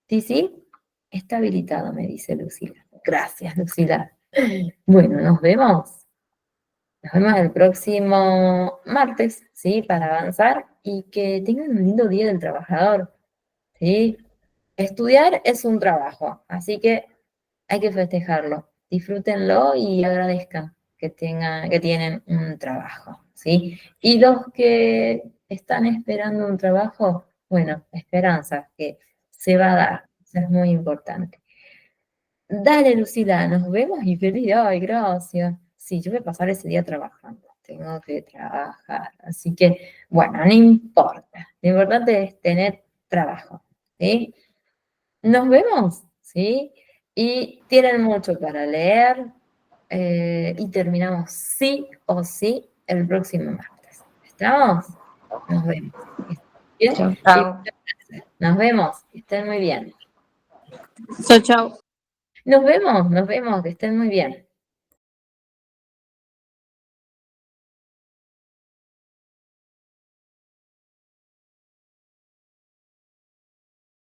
S1: ¿Sí, sí? Está habilitado, me dice Lucila. Gracias, Lucila. Bueno, nos vemos. Nos vemos el próximo martes, ¿sí? Para avanzar y que tengan un lindo día del trabajador, ¿sí? Estudiar es un trabajo, así que hay que festejarlo. Disfrútenlo y agradezcan que tienen un trabajo, ¿sí? Y los que están esperando un trabajo, bueno, esperanza, que se va a dar. Eso es muy importante. Dale, Lucila, nos vemos y feliz día. Ay, gracias. Sí, yo voy a pasar ese día trabajando. Tengo que trabajar. Así que, bueno, no importa. Lo importante es tener trabajo, ¿sí? Nos vemos, ¿sí? Y tienen mucho para leer. Y terminamos sí o sí el próximo martes. ¿Estamos? Nos vemos. ¿Bien?
S2: Chao,
S1: Sí,
S2: chao.
S1: nos vemos. Que estén muy bien.
S3: Chao, chao.
S1: Nos vemos, que estén muy bien.